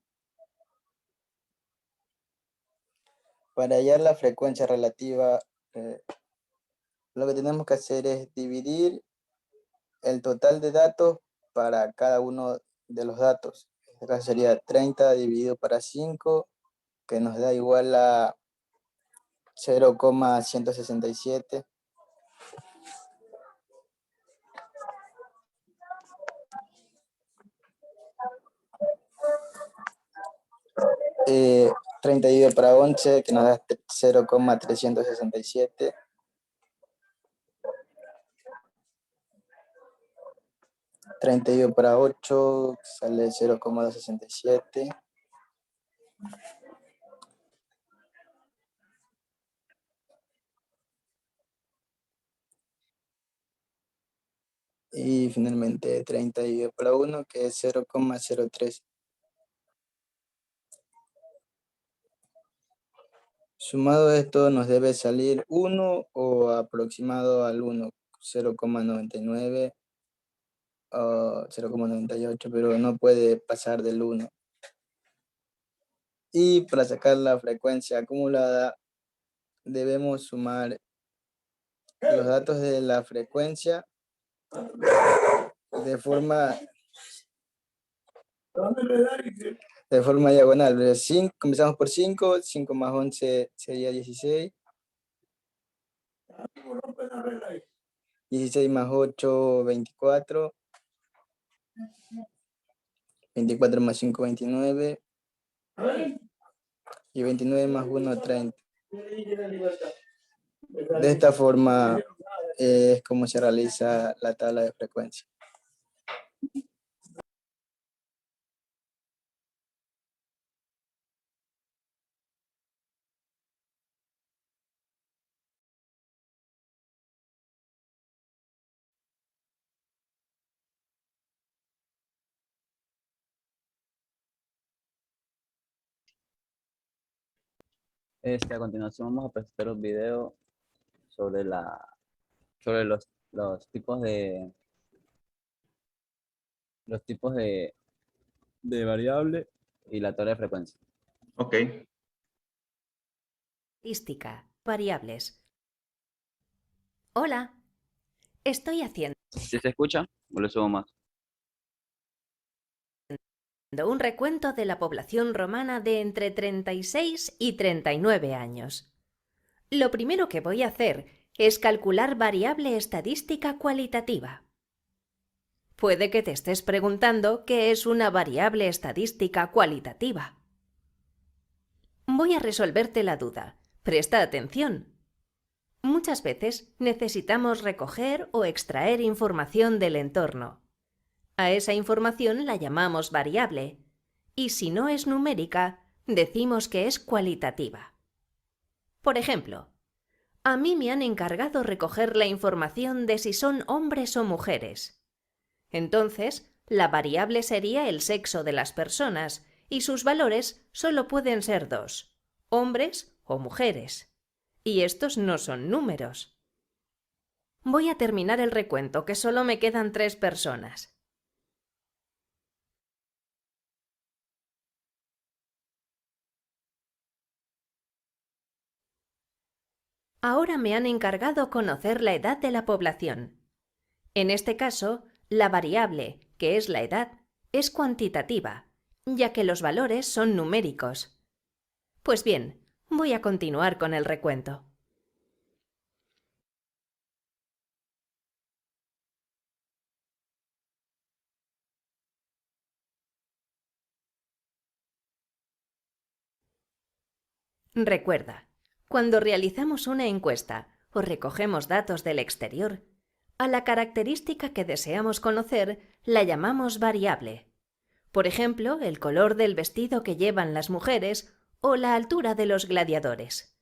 Para hallar la frecuencia relativa, lo que tenemos que hacer es dividir el total de datos para cada uno de los datos. En este caso sería 30 dividido para 5, que nos da igual a 0,167. Eh, 30 dividido para 11, que nos da 0,367. 30 dividido para 8, sale 0,267. Y finalmente 30 dividido para 1, que es 0,03. Sumado esto nos debe salir 1 o aproximado al 1, 0,99 o 0,98, pero no puede pasar del 1. Y para sacar la frecuencia acumulada debemos sumar los datos de la frecuencia de forma diagonal. Comenzamos por 5, 5 más 11 sería 16. 16 más 8, 24. 24 más 5, 29. Y 29 más 1, 30. De esta forma es como se realiza la tabla de frecuencia. A continuación vamos a presentar un video sobre los tipos de variable y la tabla de frecuencia. Ok. Estadística, variables. Hola, estoy haciendo ¿Sí se escucha? ¿O le subo más? un recuento de la población romana de entre 36 y 39 años. Lo primero que voy a hacer es calcular variable estadística cualitativa. Puede que te estés preguntando qué es una variable estadística cualitativa. Voy a resolverte la duda. Presta atención. Muchas veces necesitamos recoger o extraer información del entorno. A esa información la llamamos variable, y si no es numérica, decimos que es cualitativa. Por ejemplo, a mí me han encargado recoger la información de si son hombres o mujeres. Entonces, la variable sería el sexo de las personas, y sus valores solo pueden ser dos, hombres o mujeres. Y estos no son números. Voy a terminar el recuento, que solo me quedan 3 personas. Ahora me han encargado conocer la edad de la población. En este caso, la variable, que es la edad, es cuantitativa, ya que los valores son numéricos. Pues bien, voy a continuar con el recuento. Recuerda, cuando realizamos una encuesta o recogemos datos del exterior, a la característica que deseamos conocer la llamamos variable. Por ejemplo, el color del vestido que llevan las mujeres o la altura de los gladiadores.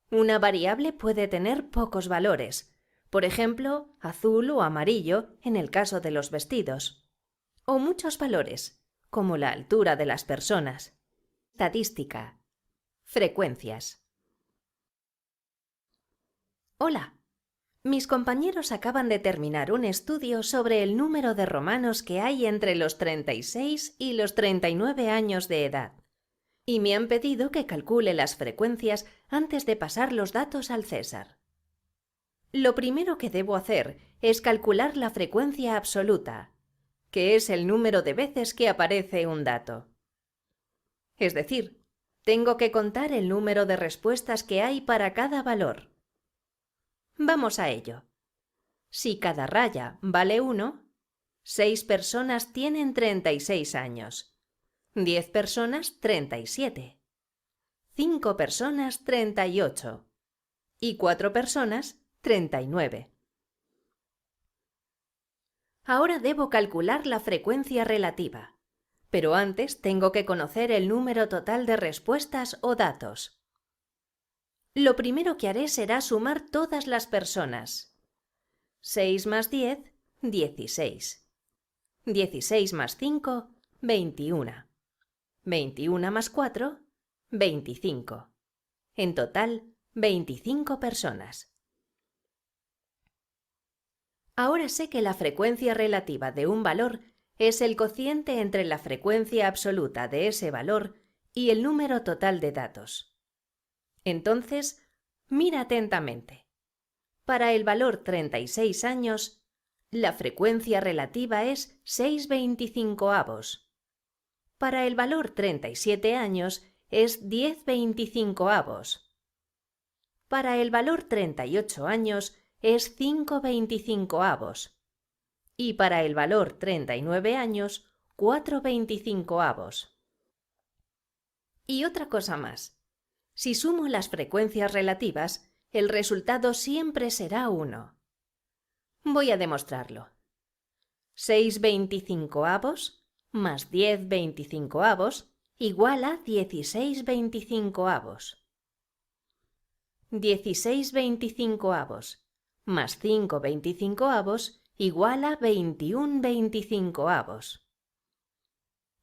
Una variable puede tener pocos valores, por ejemplo, azul o amarillo en el caso de los vestidos, o muchos valores, como la altura de las personas. Estadística. Frecuencias. Hola. Mis compañeros acaban de terminar un estudio sobre el número de romanos que hay entre los 36 y los 39 años de edad, y me han pedido que calcule las frecuencias antes de pasar los datos al César. Lo primero que debo hacer es calcular la frecuencia absoluta, que es el número de veces que aparece un dato. Es decir, tengo que contar el número de respuestas que hay para cada valor. Vamos a ello. Si cada raya vale 1, 6 personas tienen 36 años, 10 personas 37, 5 personas 38 y 4 personas 39. Ahora debo calcular la frecuencia relativa, pero antes tengo que conocer el número total de respuestas o datos. Lo primero que haré será sumar todas las personas. 6 más 10, 16. 16 más 5, 21. 21 más 4, 25. En total, 25 personas. Ahora sé que la frecuencia relativa de un valor es el cociente entre la frecuencia absoluta de ese valor y el número total de datos. Entonces, mira atentamente. Para el valor 36 años, la frecuencia relativa es 6/25. Para el valor 37 años es 10/25. Para el valor 38 años es 5/25. Y para el valor 39 años, 4/25. Y otra cosa más. Si sumo las frecuencias relativas, el resultado siempre será 1. Voy a demostrarlo. 6/25 más 10/25 igual a 16/25. 16/25 más 5/25 igual a 21/25.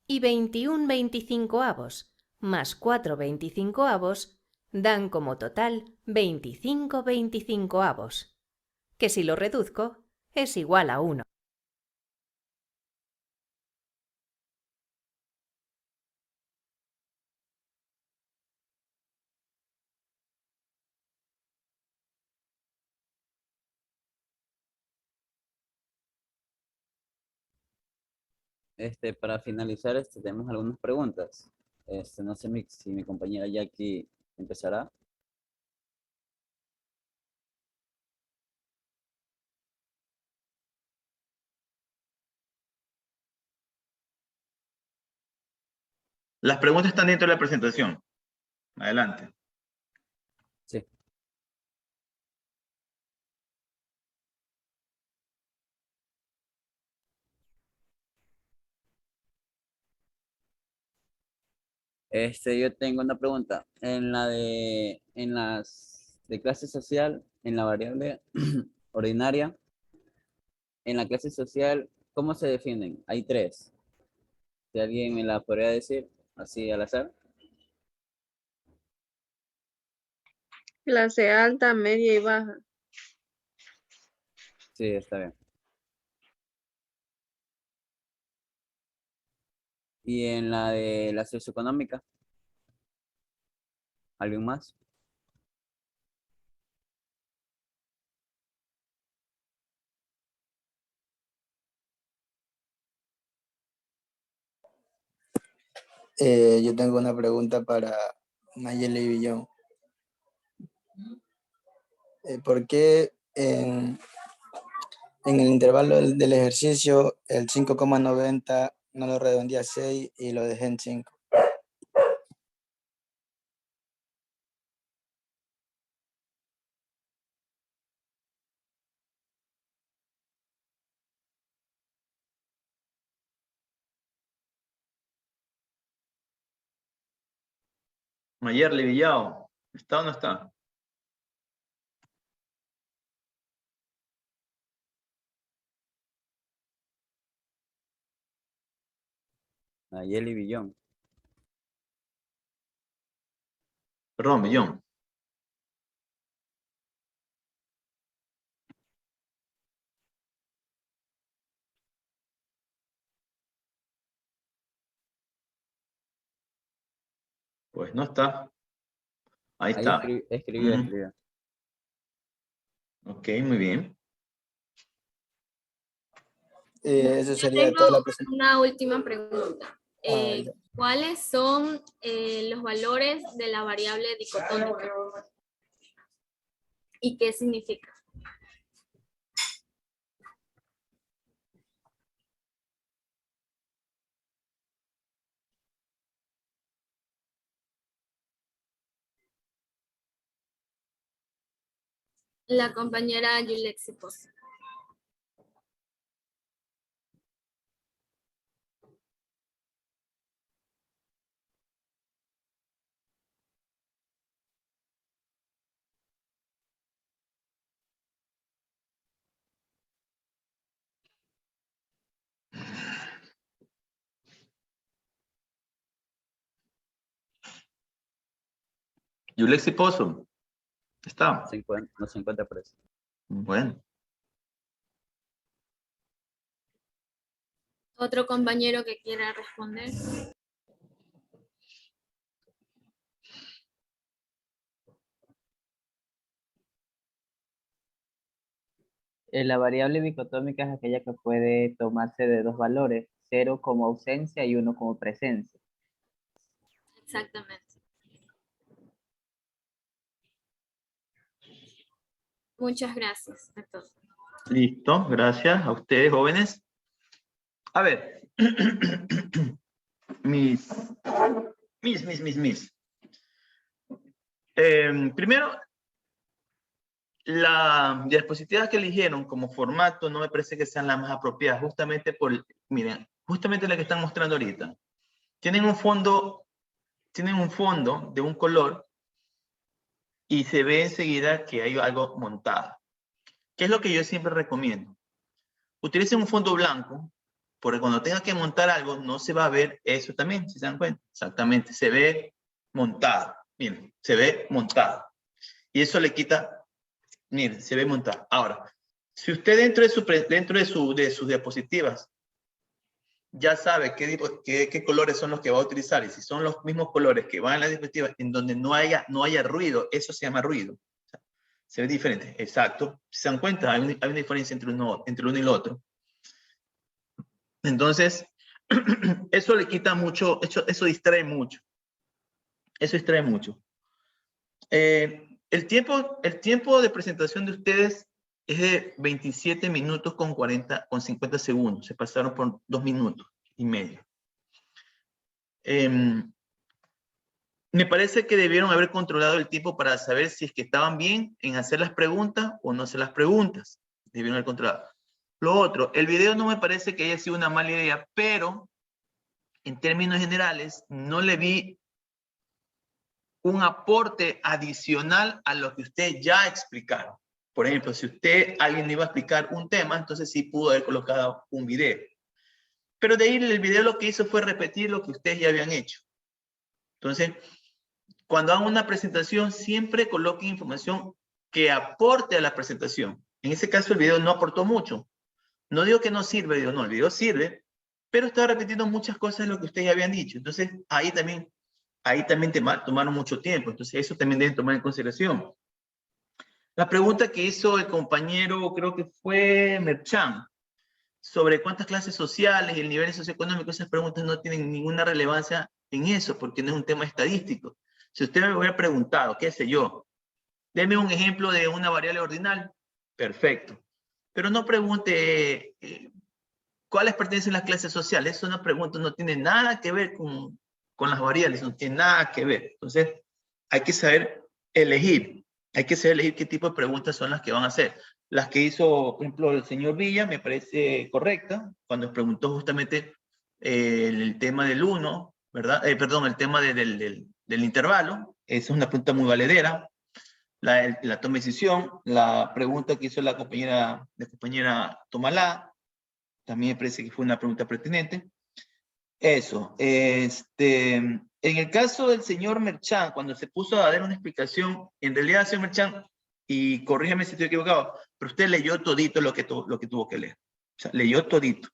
Y 21/25 más 4/25 dan como total 25/25, que si lo reduzco es igual a 1. Para finalizar, tenemos algunas preguntas. No sé si mi compañera Jackie empezará. Las preguntas están dentro de la presentación. Adelante. Sí. Yo tengo una pregunta. En las de clase social, en la variable ordinaria, en la clase social, ¿cómo se definen? Hay 3. Si alguien me la podría decir, así al azar. Clase alta, media y baja. Sí, está bien. Y en la de la socioeconómica, ¿alguien más? Yo tengo una pregunta para Nayeli Villón. ¿Por qué en el intervalo del ejercicio el 5,90 no lo redondeé a 6 y lo dejé en 5? Mayerle Villao, ¿está o no está? Nayeli Villón. Perdón, Villón. Pues no está. Ahí Ahí está. escribió. Ok, muy bien. Eso Yo sería tengo toda la presentación. una última pregunta. Ya. ¿Cuáles son los valores de la variable dicotómica? ¿Y qué significa? La compañera Yulexi Pozo. Yulexi Pozo. Está. No se encuentra por eso. Bueno. ¿Otro compañero que quiera responder? La variable dicotómica es aquella que puede tomarse de dos valores, 0 como ausencia y 1 como presencia. Exactamente. Muchas gracias a todos. Listo, gracias a ustedes, jóvenes. A ver. Primero, las diapositivas que eligieron como formato no me parece que sean las más apropiadas, justamente miren, justamente la que están mostrando ahorita. Tienen un fondo de un color y se ve enseguida que hay algo montado. ¿Qué es lo que yo siempre recomiendo? Utilicen un fondo blanco, porque cuando tenga que montar algo no se va a ver eso también, si se dan cuenta. Exactamente, se ve montado. Miren, se ve montado. Y eso le quita, miren, se ve montado. Ahora, si usted dentro de sus diapositivas ya sabe qué colores son los que va a utilizar, y si son los mismos colores que van en la diapositiva en donde no haya ruido, eso se llama ruido. O sea, se ve diferente, exacto. Si se dan cuenta, hay una diferencia entre uno y el otro. Entonces, eso le quita mucho, eso distrae mucho. Eso distrae mucho. El tiempo de presentación de ustedes es de 27 minutos con 50 segundos. Se pasaron por 2 minutos y medio. Me parece que debieron haber controlado el tiempo para saber si es que estaban bien en hacer las preguntas o no hacer las preguntas. Debieron haber controlado. Lo otro, el video no me parece que haya sido una mala idea, pero en términos generales no le vi un aporte adicional a lo que ustedes ya explicaron. Por ejemplo, si alguien iba a explicar un tema, entonces sí pudo haber colocado un video. Pero de ahí el video lo que hizo fue repetir lo que ustedes ya habían hecho. Entonces, cuando hagan una presentación, siempre coloquen información que aporte a la presentación. En ese caso, el video no aportó mucho. No digo que no sirve, digo, no, el video sirve, pero estaba repitiendo muchas cosas de lo que ustedes ya habían dicho. Entonces, ahí también tomaron mucho tiempo. Entonces, eso también deben tomar en consideración. La pregunta que hizo el compañero, creo que fue Merchan, sobre cuántas clases sociales y el nivel socioeconómico, esas preguntas no tienen ninguna relevancia en eso, porque no es un tema estadístico. Si usted me hubiera preguntado, qué sé yo, deme un ejemplo de una variable ordinal, perfecto. Pero no pregunte cuáles pertenecen a las clases sociales. Eso no pregunta, no tiene nada que ver con las variables, no tiene nada que ver. Entonces, hay que saber elegir. Hay que saber elegir qué tipo de preguntas son las que van a hacer. Las que hizo, por ejemplo, el señor Villa me parece correcta, cuando preguntó justamente el tema del 1, ¿verdad? Perdón, el tema del intervalo. Esa es una pregunta muy valedera. La toma de decisión, la pregunta que hizo la compañera Tomalá, también me parece que fue una pregunta pertinente. Eso. En el caso del señor Merchan, cuando se puso a dar una explicación, en realidad, señor Merchan, y corrígeme si estoy equivocado, pero usted leyó todito lo que tuvo que leer. O sea, leyó todito.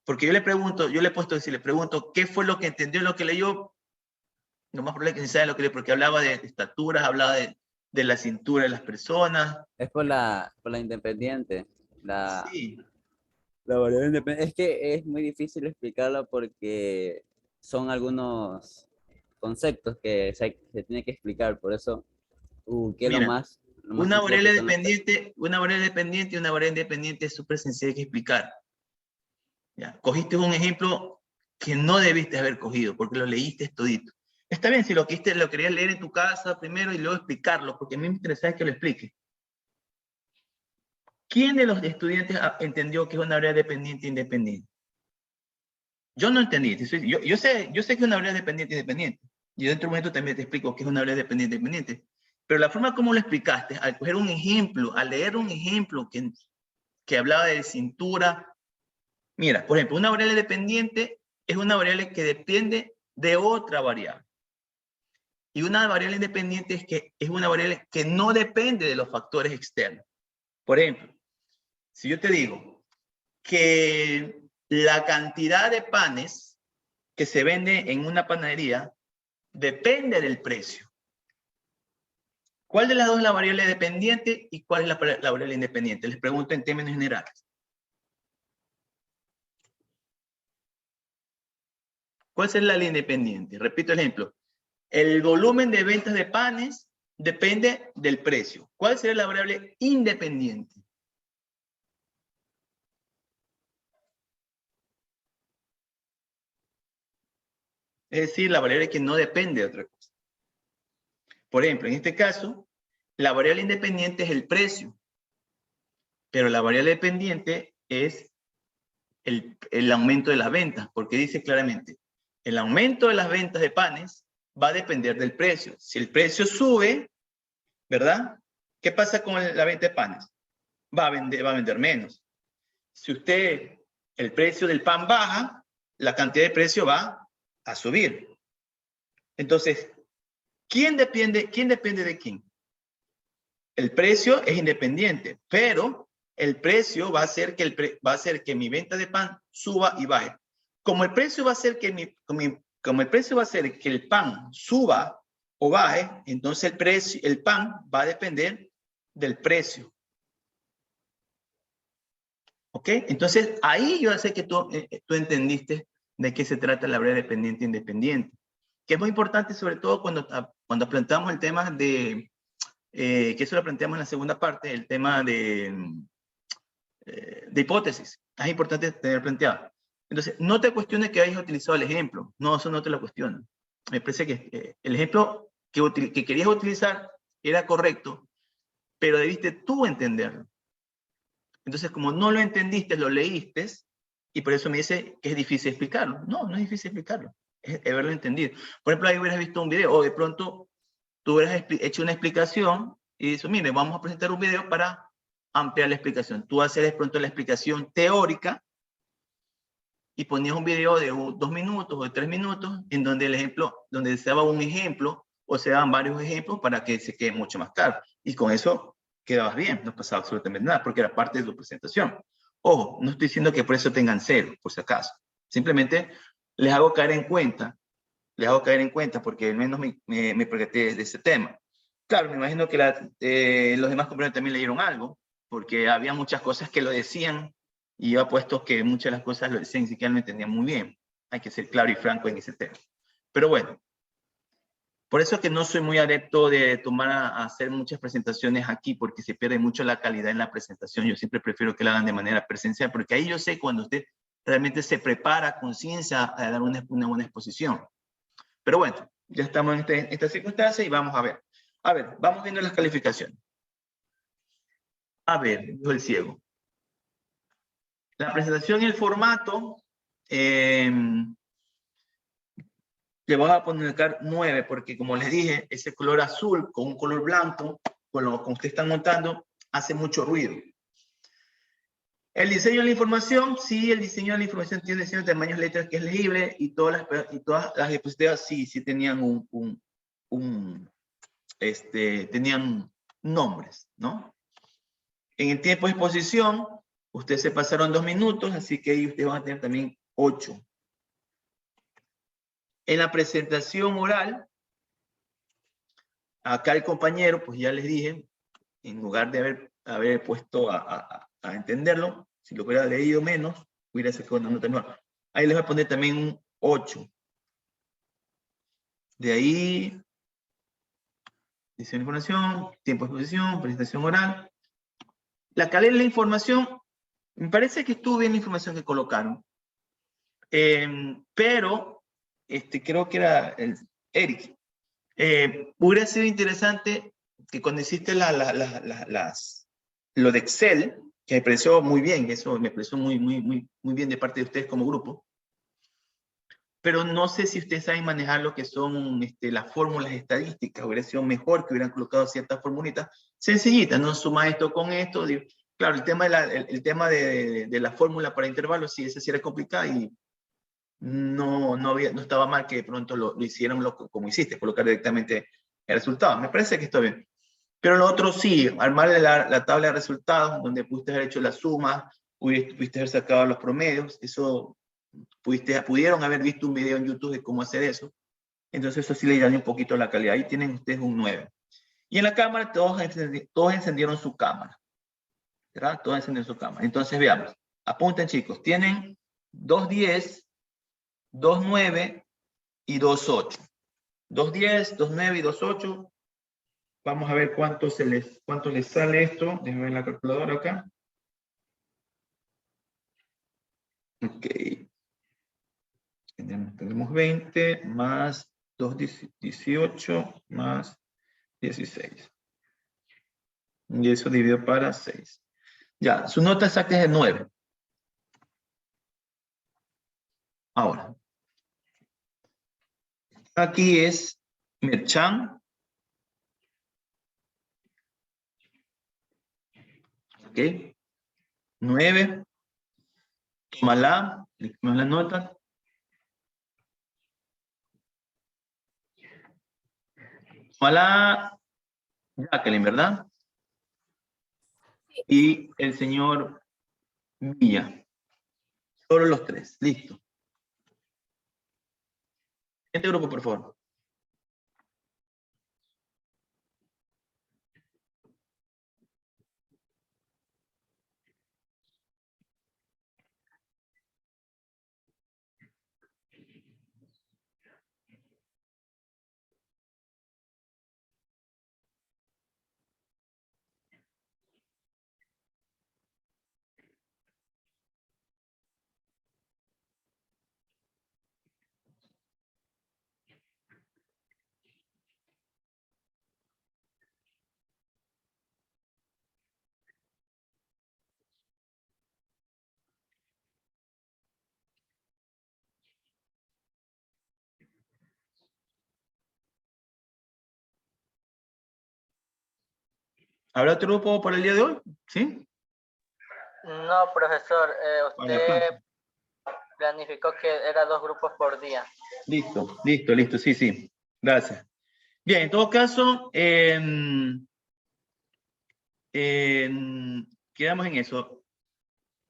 Porque yo le he puesto, si le pregunto, ¿qué fue lo que entendió, lo que leyó? Lo más probable es que ni saben lo que es, porque hablaba de estaturas, hablaba de la cintura de las personas. Es por la independiente. Sí. La variable independiente. Es que es muy difícil explicarlo porque son algunos conceptos que se tiene que explicar. Por eso, ¿qué es lo Mira, más una sencillo variable que son las- dependiente y una variable independiente es súper sencilla que explicar. Ya, cogiste un ejemplo que no debiste haber cogido, porque lo leíste todito. Está bien si lo querías leer en tu casa primero y luego explicarlo, porque a mí me interesa que lo explique. ¿Quién de los estudiantes entendió que es una variable dependiente e independiente? Yo no entendí. Yo sé que es una variable dependiente e independiente. Y dentro de un momento también te explico que es una variable dependiente e independiente. Pero la forma como lo explicaste, al coger un ejemplo, al leer un ejemplo que hablaba de cintura. Mira, por ejemplo, una variable dependiente es una variable que depende de otra variable. Y una variable independiente es una variable que no depende de los factores externos. Por ejemplo, si yo te digo que la cantidad de panes que se vende en una panadería depende del precio. ¿Cuál de las dos es la variable dependiente y cuál es la variable independiente? Les pregunto en términos generales. ¿Cuál será la independiente? Repito el ejemplo. El volumen de ventas de panes depende del precio. ¿Cuál será la variable independiente? Es decir, la variable que no depende de otra cosa. Por ejemplo, en este caso, la variable independiente es el precio, pero la variable dependiente es el aumento de las ventas, porque dice claramente, el aumento de las ventas de panes va a depender del precio. Si el precio sube, ¿verdad? ¿Qué pasa con la venta de panes? Va a vender menos. Si el precio del pan baja, la cantidad de precio va a subir. Entonces, ¿quién depende de quién? El precio es independiente, pero el precio va a hacer que mi venta de pan suba y baje. Como el precio va a hacer como el precio va a hacer que el pan suba o baje, entonces el pan va a depender del precio. ¿Ok? Entonces, ahí yo sé que tú entendiste de qué se trata la variable dependiente e independiente. Que es muy importante, sobre todo cuando planteamos el tema de, que eso lo planteamos en la segunda parte, el tema de hipótesis. Es importante tener planteado. Entonces, no te cuestiones que hayas utilizado el ejemplo. No, eso no te lo cuestiono. Me parece que el ejemplo que querías utilizar era correcto, pero debiste tú entenderlo. Entonces, como no lo entendiste, lo leíste, y por eso me dice que es difícil explicarlo. No, no es difícil explicarlo. Es haberlo entendido. Por ejemplo, ahí hubieras visto un video, o de pronto tú hubieras hecho una explicación y dices, mire, vamos a presentar un video para ampliar la explicación. Tú haces de pronto la explicación teórica y ponías un video de 2 minutos o de 3 minutos en donde donde se daba un ejemplo o se daban varios ejemplos para que se quede mucho más claro. Y con eso quedabas bien, no pasaba absolutamente nada porque era parte de tu presentación. Ojo, no estoy diciendo que por eso tengan 0, por si acaso. Simplemente les hago caer en cuenta porque al menos me percaté de ese tema. Claro, me imagino que los demás compañeros también leyeron algo, porque había muchas cosas que lo decían y yo apuesto que muchas de las cosas lo decían y siquiera no entendían muy bien. Hay que ser claro y franco en ese tema. Pero bueno, por eso es que no soy muy adepto de hacer muchas presentaciones aquí, porque se pierde mucho la calidad en la presentación. Yo siempre prefiero que la hagan de manera presencial, porque ahí yo sé cuando usted realmente se prepara con ciencia a dar una buena exposición. Pero bueno, ya estamos en esta circunstancia y vamos a ver. A ver, vamos viendo las calificaciones. A ver, dijo el ciego. La presentación y el formato, le voy a poner 9, porque como les dije, ese color azul con un color blanco, con lo que ustedes están montando, hace mucho ruido. El diseño de la información, sí, el diseño de la información tiene diseño de tamaños letras que es legible y todas las diapositivas sí tenían tenían nombres, ¿no? En el tiempo de exposición, ustedes se pasaron 2 minutos, así que ahí ustedes van a tener también 8. En la presentación oral, acá el compañero, pues ya les dije, en lugar de haber puesto a entenderlo, si lo hubiera leído menos, hubiera sacado una nota nueva. Ahí les voy a poner también un 8. De ahí, edición de información, tiempo de exposición, presentación oral. La calidad de la información, me parece que estuvo bien la información que colocaron. Pero, creo que era el Eric. Hubiera sido interesante que cuando hiciste lo de Excel, que me pareció muy bien, eso me pareció muy bien de parte de ustedes como grupo, pero no sé si ustedes saben manejar lo que son las fórmulas estadísticas. Hubiera sido mejor que hubieran colocado ciertas formulitas sencillitas, no suma esto con esto. Digo, claro, el tema de la fórmula para intervalos, sí, esa sí era complicada y no estaba mal que de pronto lo hicieran como hiciste, colocar directamente el resultado. Me parece que está bien. Pero lo otro sí, armar la tabla de resultados, donde pudiste haber hecho la suma, pudiste haber sacado los promedios, eso pudieron haber visto un video en YouTube de cómo hacer eso. Entonces eso sí le daña un poquito la calidad. Ahí tienen ustedes un 9. Y en la cámara todos encendieron su cámara. ¿Verdad? Todos encendieron su cámara. Entonces veamos. Apunten, chicos. Tienen 2.10, 2.9 y 2.8. 2.10, 2.9 y 2.8. Vamos a ver cuánto les sale esto. Déjenme ver la calculadora acá. Ok. Tenemos 20 más 2.18 más 16. Y eso dividido para 6. Ya, su nota exacta es de 9. Ahora. Aquí es Merchan. Ok. 9. Tómala. Le ponemos la nota. Tómala Jacqueline, ¿verdad? Y el señor Villa. Solo los 3. Listo. Siguiente grupo, por favor. ¿Habrá otro grupo para el día de hoy? ¿Sí? No, profesor, Vaya, usted planificó que era 2 grupos por día. Listo, sí. Gracias. Bien, en todo caso, quedamos en eso.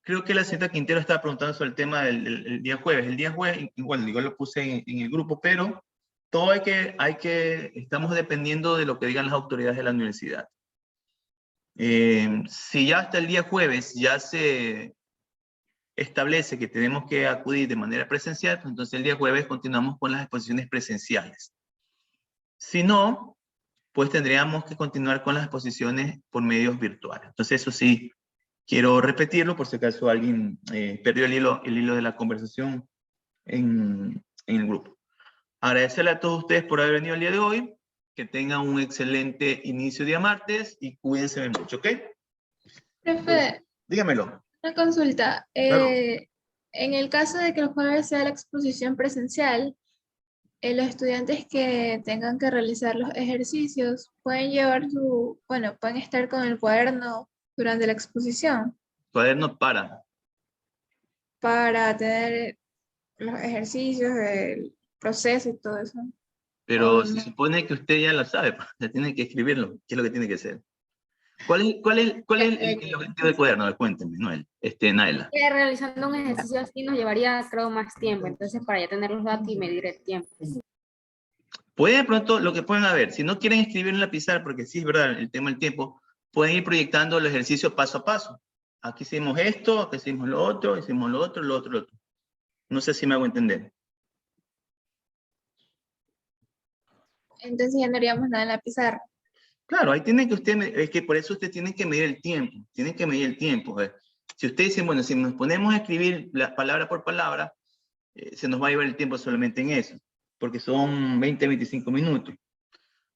Creo que la señora Quintero estaba preguntando sobre el tema del día jueves. El día jueves, igual lo puse en el grupo, pero todo estamos dependiendo de lo que digan las autoridades de la universidad. Si ya hasta el día jueves ya se establece que tenemos que acudir de manera presencial, pues entonces el día jueves continuamos con las exposiciones presenciales. Si no, pues tendríamos que continuar con las exposiciones por medios virtuales. Entonces eso sí, quiero repetirlo por si acaso alguien perdió el hilo de la conversación en el grupo. Agradecerle a todos ustedes por haber venido el día de hoy. Que tengan un excelente inicio de día martes y cuídense mucho, ¿ok? Profe, Dígamelo. una consulta. Claro. En el caso de que el jueves sea la exposición presencial, los estudiantes que tengan que realizar los ejercicios pueden pueden estar con el cuaderno durante la exposición Cuaderno para tener los ejercicios, el proceso y todo eso. Pero Oh, se no. supone que usted ya lo sabe, pues, ya tiene que escribirlo. ¿Qué es lo que tiene que hacer? ¿Cuál es el objetivo del cuaderno? A ver, cuénteme, Noel. Naila. Realizando un ejercicio así nos llevaría, creo, más tiempo. Entonces, para ya tener los datos y medir el tiempo. Pueden de pronto, lo que pueden haber, si no quieren escribir en la pizarra, porque sí es verdad, el tema del tiempo, pueden ir proyectando el ejercicio paso a paso. Aquí hicimos esto, aquí hicimos lo otro, lo otro, lo otro, lo otro. No sé si me hago entender. Entonces ya no haríamos nada en la pizarra. Claro, ahí tienen que es que por eso usted tiene que medir el tiempo, tienen que medir el tiempo. Si usted dice, bueno, si nos ponemos a escribir palabra por palabra, se nos va a llevar el tiempo solamente en eso, porque son 20, 25 minutos.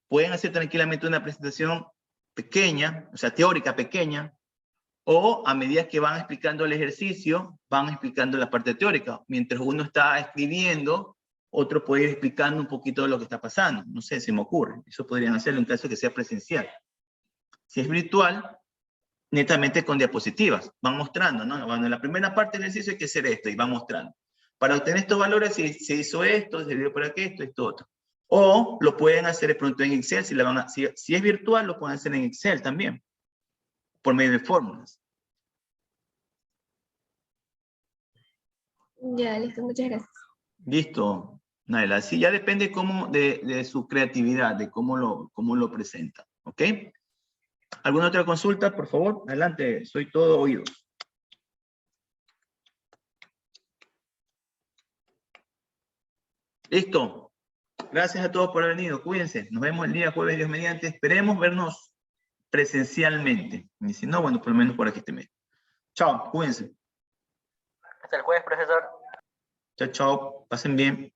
Pueden hacer tranquilamente una presentación pequeña, o sea, teórica pequeña, o a medida que van explicando el ejercicio, van explicando la parte teórica. Mientras uno está escribiendo, otro puede ir explicando un poquito de lo que está pasando. No sé, se me ocurre. Eso podrían hacerlo en caso que sea presencial. Si es virtual, netamente con diapositivas. Van mostrando, ¿no? Bueno, en la primera parte del ejercicio hay que hacer esto y van mostrando. Para obtener estos valores, se hizo esto, se dio por aquí, esto, otro. O lo pueden hacer de pronto en Excel. Si es virtual, lo pueden hacer en Excel también, por medio de fórmulas. Ya, listo, muchas gracias. Listo, Naila. Así ya depende de su creatividad, de cómo lo presenta. ¿Ok? ¿Alguna otra consulta, por favor? Adelante, soy todo oídos. Listo. Gracias a todos por haber venido. Cuídense. Nos vemos el día jueves, Dios mediante. Esperemos vernos presencialmente. Y si no, bueno, por lo menos por aquí medio. Chao, cuídense. Hasta el jueves, profesor. Chao, chao. Pasen bien.